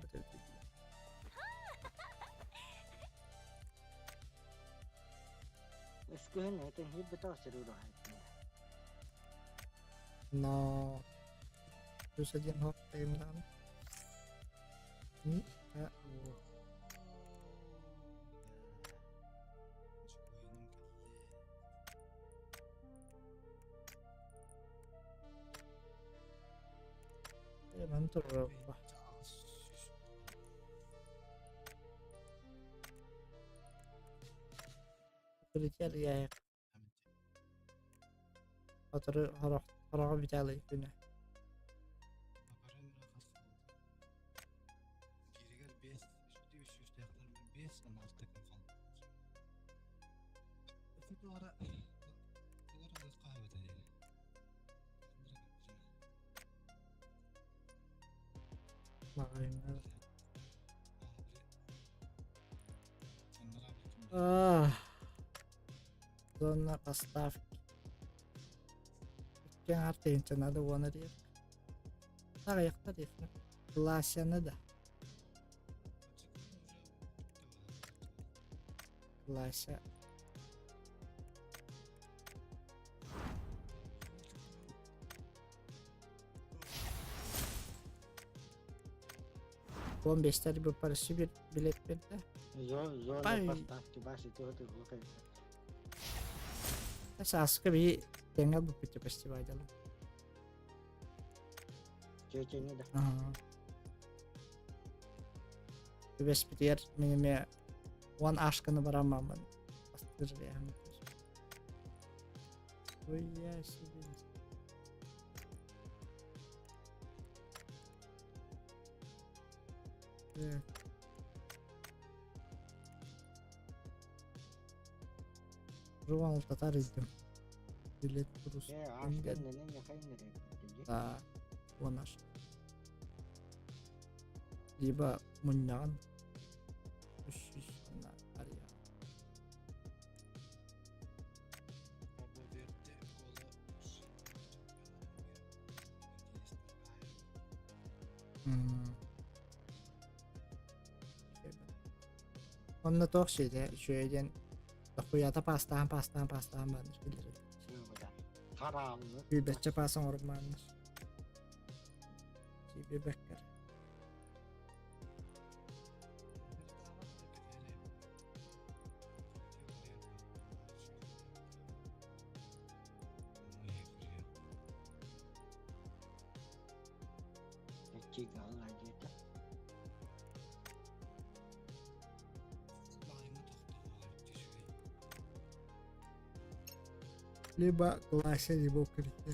Eski henne eten hibbe taasseruudu haittaa. No. Terus aja hok tayımdan. Ini ya. Mantap berapa? Kerja ya. Atırı harap bir tane güne. Makanya. Zona поставки. Yang artinya cina ada warna dia. Kayak tadi, kelasnya ada. Kelasnya. Bom bestari bu parası bir bilet verdi. Zona Pai. поставки basi itu bukan. Saska bir tinggal bu piti festival jalan. Cece-nya dah. Bebes pitir minimnya one aşkını baramamın. Bastır ya. Oh iya sih. Evet. Ruang tatar izdim. Bilet terus. Ya, Enggak. aşkın nenen yakayın nereye gitti? Nah, one aşk. Diba munyan. Ush na arya. Onunla toh şeyde şöyden Kuyata pastaan bandır bilirim. Şurada. Haramlı. Bir becce pasan ormanlar. Bir bekler. Cik Allah gitu. Lima kelasnya di bawah kerja.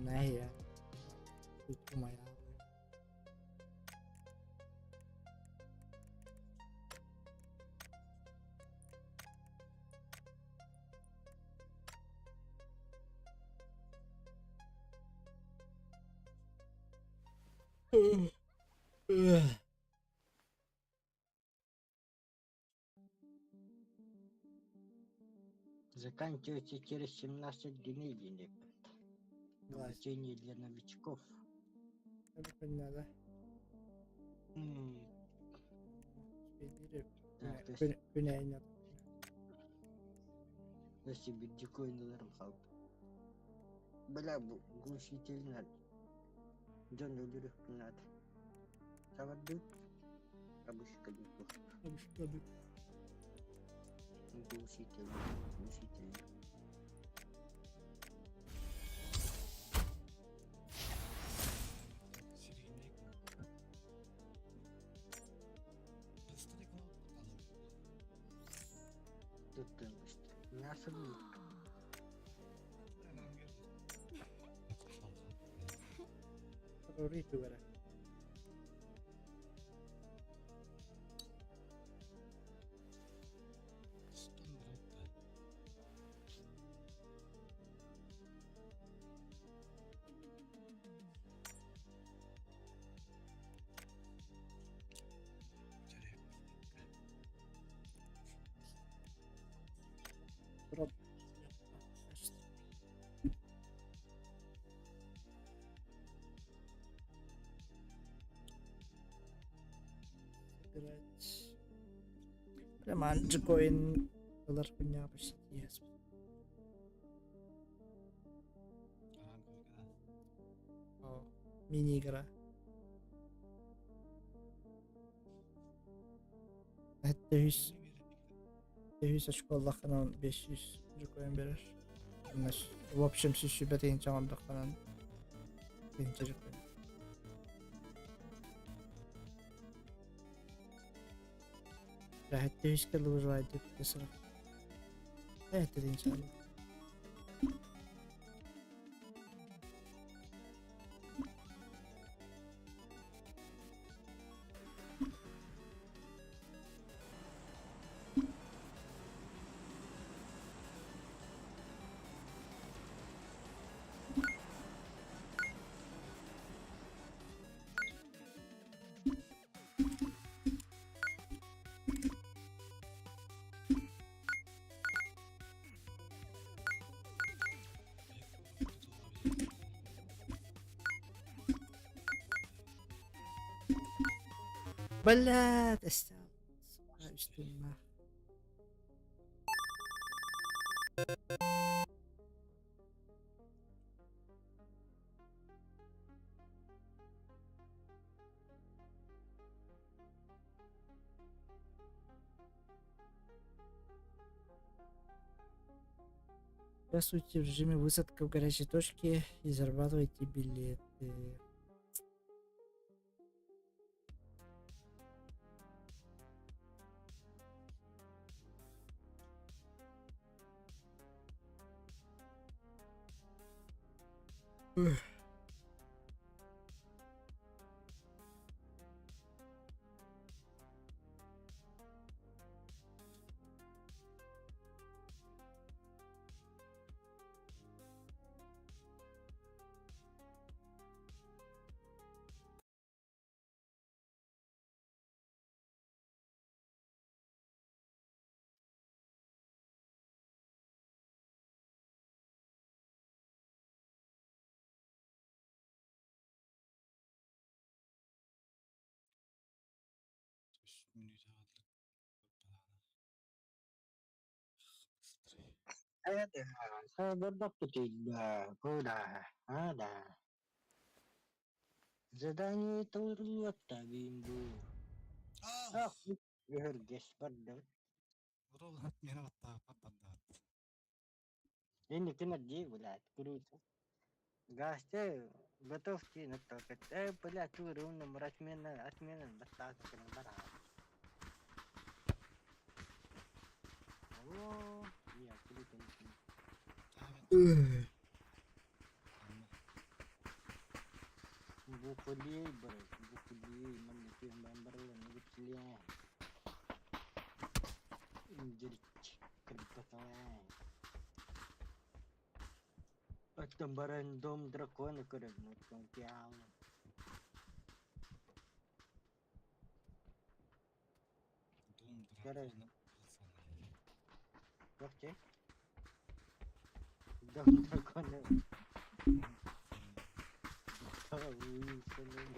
Nah ya, itu lumayan. Заканчивается через 17 дней денег. Обучение для новичков. Tapi benar Так, то есть Güneyine. если биткоинлерим kaldı. Бля, bu глушительler. Can öldürüp bunlar. Sabah Abuşka gitu. Alışkanlık. Глушитель. Tuttun işte. Nasıl yuttum? Terus itu kan. Дроп. Играть. Прямо Angecoin Color punya apa sih dia? Oh, mini игра. Hatta 100 школа канал 500 Angecoin verir. Bunlar. В общем, süsübe deyince aldık falan. Deyince Angecoin. Hatta 100 kilo vardı bir sıra. Evet deyince aldık. بلاد استاذ üstüme. Здравствуйте, в режиме высадка в горячей точке и зарабатывайте билеты. Ugh. Saya babak ketiga, udah, ada. Задание Туриота, Бимбу. Ах, Георгиевич, пардon. Ini kena dia bulat, kurusa. Gaste, готовьте на то, блядь, туру, номер отмена, достаточно кena barang. Oh, iya, kudu kudu. Buku dia, bro, buku dia, mana tu yang member yang buku dia. Jadi kerja kawan. Tambaran dom drakon kerja nutong tiang. Kerja. Oke. Dom drakon. Tahu seneng.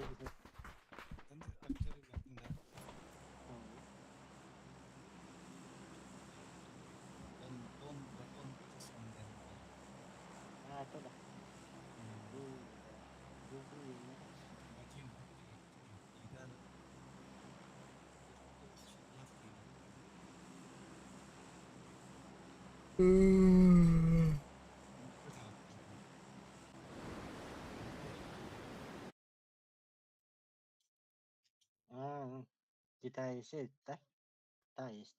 Ah, itu dah. Ah, kita isi teh, tais.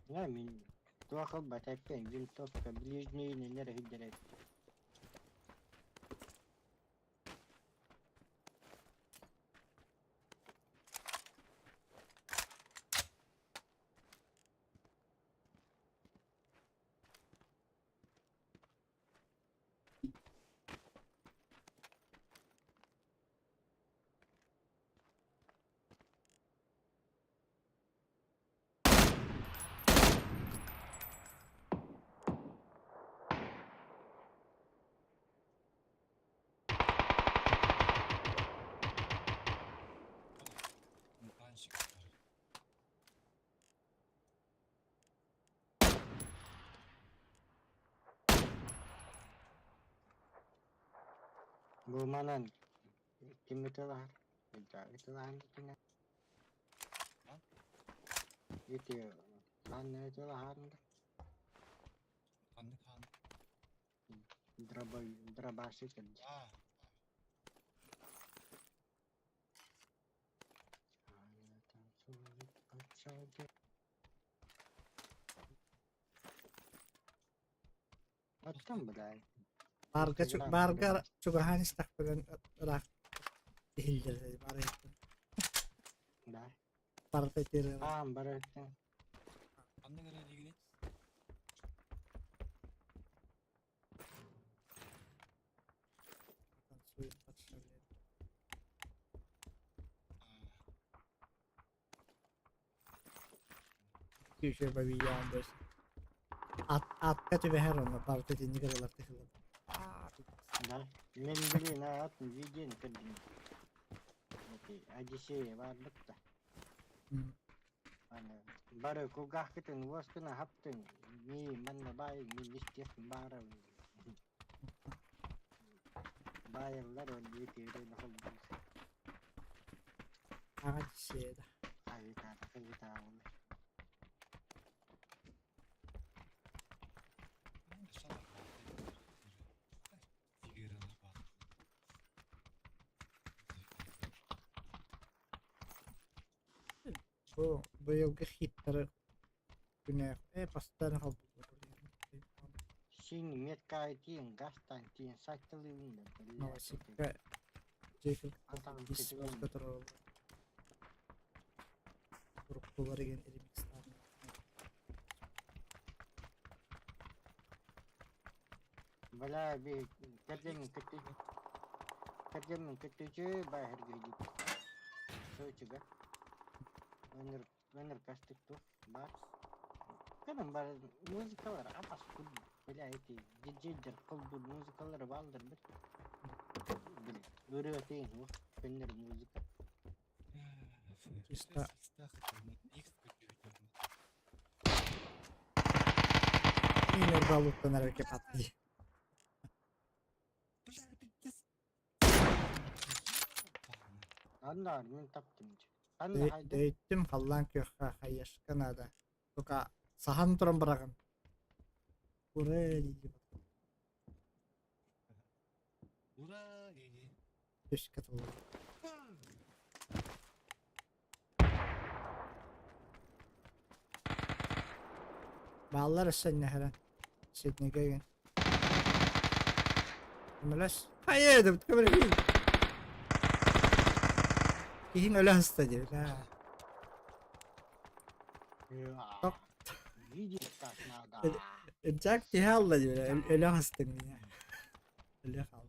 Я мин. Туахал батайпен винтовка ближний нелер хидерет. Танчик var. Bu manan kim itulah? Itulah kena. Lan? Itu lan itulah Kandı kan. drabasi kan. Aa. Attım belay. Barga çok hanis takbilen rak hildir dedi. Barga ettim. Dah. Barga ettim. Baraktım. Kandı göre ilgili. Köşe babi yağın böyle. At kötü bir her onda. Barga ettim. Ne kadar tıkılır. Dah. Men beli na at videon kedin. Okey, aja şey varlık da. Ana baru kugah kiteng was kena hapteng. Ni man bay ni listis bara. Bayarlar o diye na hol. Ağaç şeyde. Ay ta. Kandı salak. Figürler bak. Bu yılki hitleri güne pastan hal Sing met kai tien gastan tien saktalın da. Novosibirsk'e Jekyll Atam biz kötü was better oldu. Grupları gen elimizden. Bala bir kerja ketujuh bayar gaji. So juga. Bener plastik tuh bar. Kan bar musikalar apa sih? Bala itu jijjir kalbur musikalar baldır bir. Öğretiyin o. Bener musika. İşte yine balıktan hareket attı. Anda min taptım. Anda haydi. Deyittim falan ki hayır Kanada. Toka sahan turan bırakın. Buraya değil. Ura iyi. Beş katıldı. Bağlar sen ne her Sydney gayın. Melas. Hayır da kamera değil. Kihin öyle hasta diyor. Ha. Bak. Gigi tasnada. Jack diye Allah diyor. Öyle hasta mı ya? Öyle kal.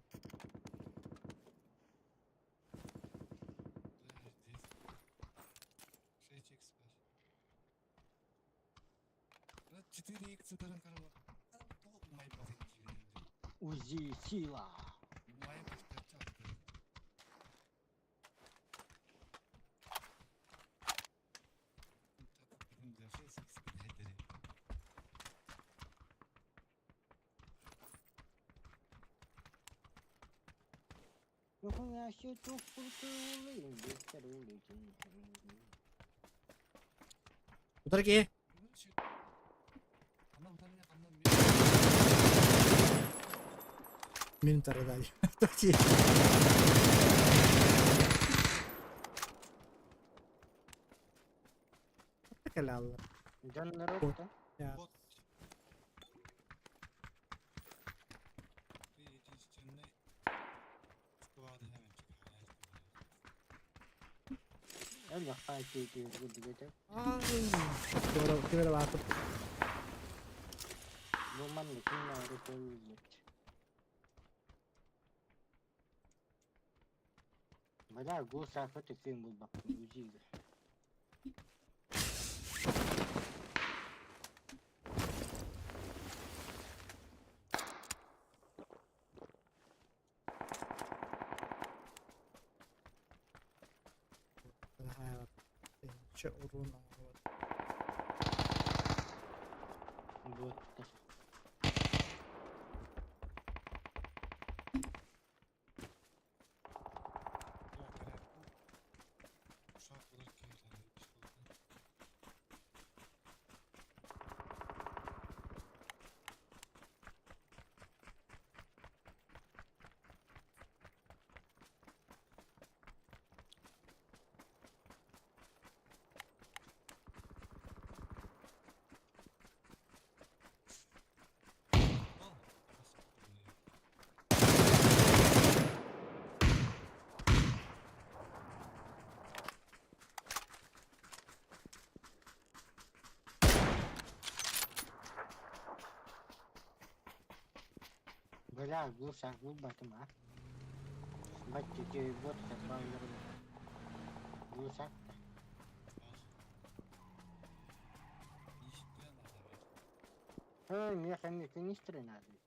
Şey çek süper. 4x barang kalau tuh main pakai gini. Uzi sila. Main pakai cacak. Enggak fisik sebenarnya. Nuhun aşı çok kurtulayım. Göster öyle. Utar ki. Anam tanya anam. Minum taruh tadi. Tadi. Apa kalau Canları Bot. oldu. Ya Bot. Bir ikinci canına çıkıvardı hemen çıkıyor. Öyle fight ediyor gibi dedi. ay. Doğru kimere bakıp Bu manlı kimleri koyuyor. Bala go safati film bu bak ujiga. hayat. Şey urun Bu Yok gerek bu. Uşak bulur ki yani iş oldu. Al. bala go sak bu batma. Bacı ki bot sapayları. Bu sak ha ne kan finistre nadi.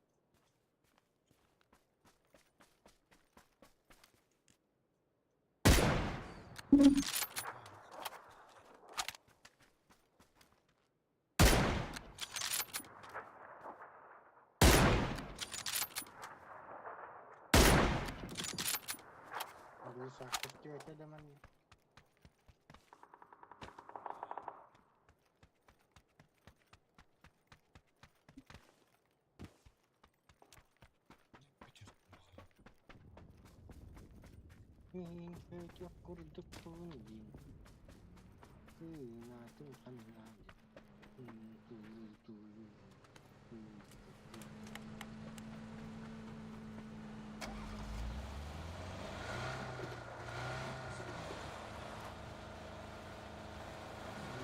Bu sak kestiyor da man. Min föt kurduk bunu din. Kına tüm kanına.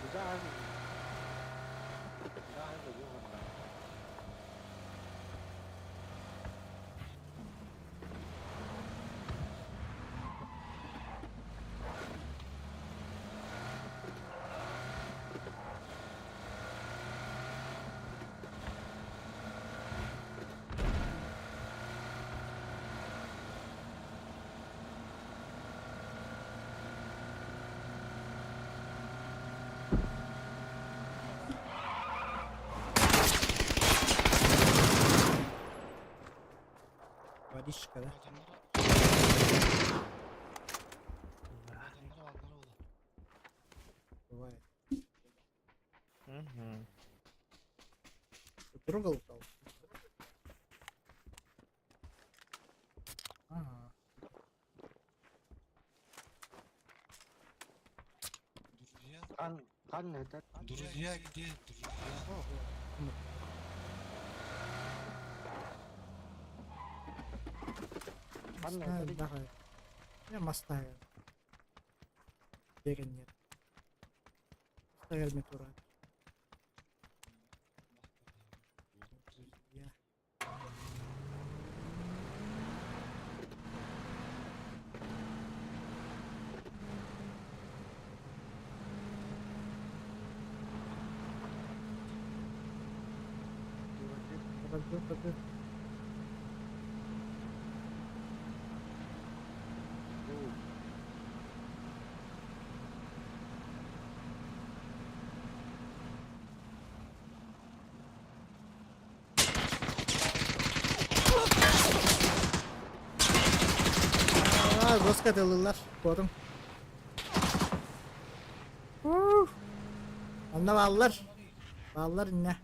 Güzel. Güzel de yok. Varişka'da. Adamlara oğlum. Бывает. Трогал кого? Ага. Друзья. Kan это? Друзья где? Друзья. Kan Знаю, это? давай. Я мастаю. Берен нет. Стоял метура. Друзья. Подожди. Roskadılılar. Korun. Anla bağlılar. Bağlılar inne.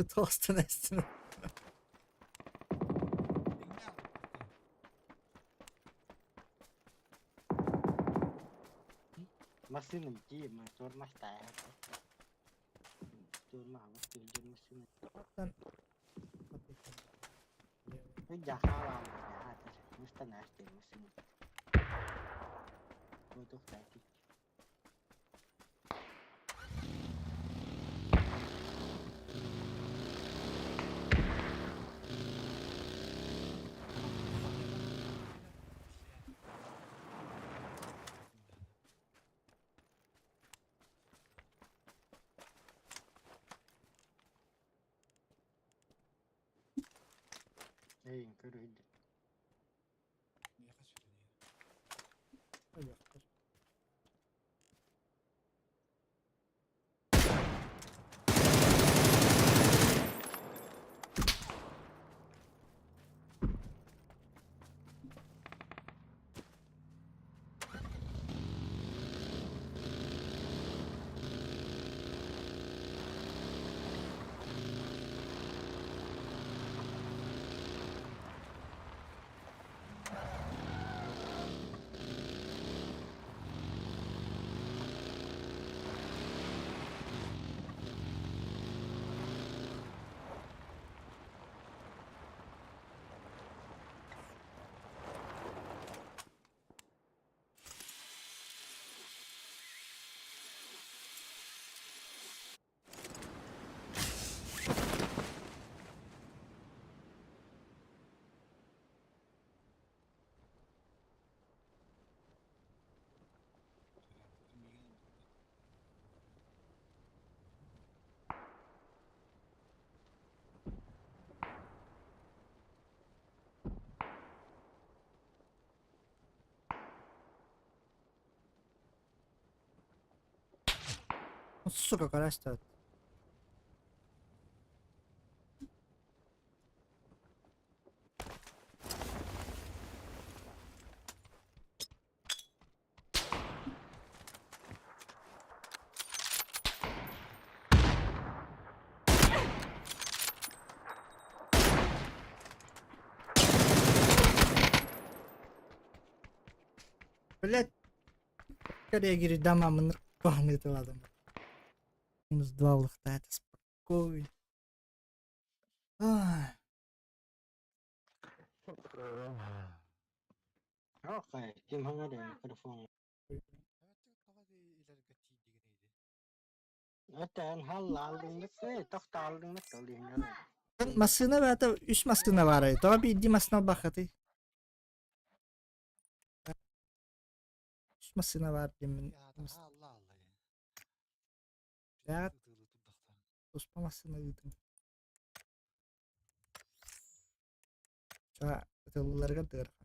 Tostun üstüne. Машина где? Мотор мастая. Turma mất tiền trên машина. Nó già khá là nhà thật. Nó ta nát tiền машина. Tôi tốt tại thì. Ey, cái rồi. Niye kaçırdın ya? Сука, карась стоит. Блять. Скорее говорю, дома мы нормально это ладно. Минус 2 лохта, это спокойно. Ай. Okey, kim hangi ada mikrofon? Evet, hava ileride tiğdiği neydi? Öten hal aldın mı? Tokta aldın mı? Toluyun öyle. Ben masına ve hatta üst masına var. Daha bir idi masına bakatı. Üst masına var demin. Ya da Allah Allah ya. Ya. Itığlı dudaktan. Tospa masına gidim. Şu atılları kadar.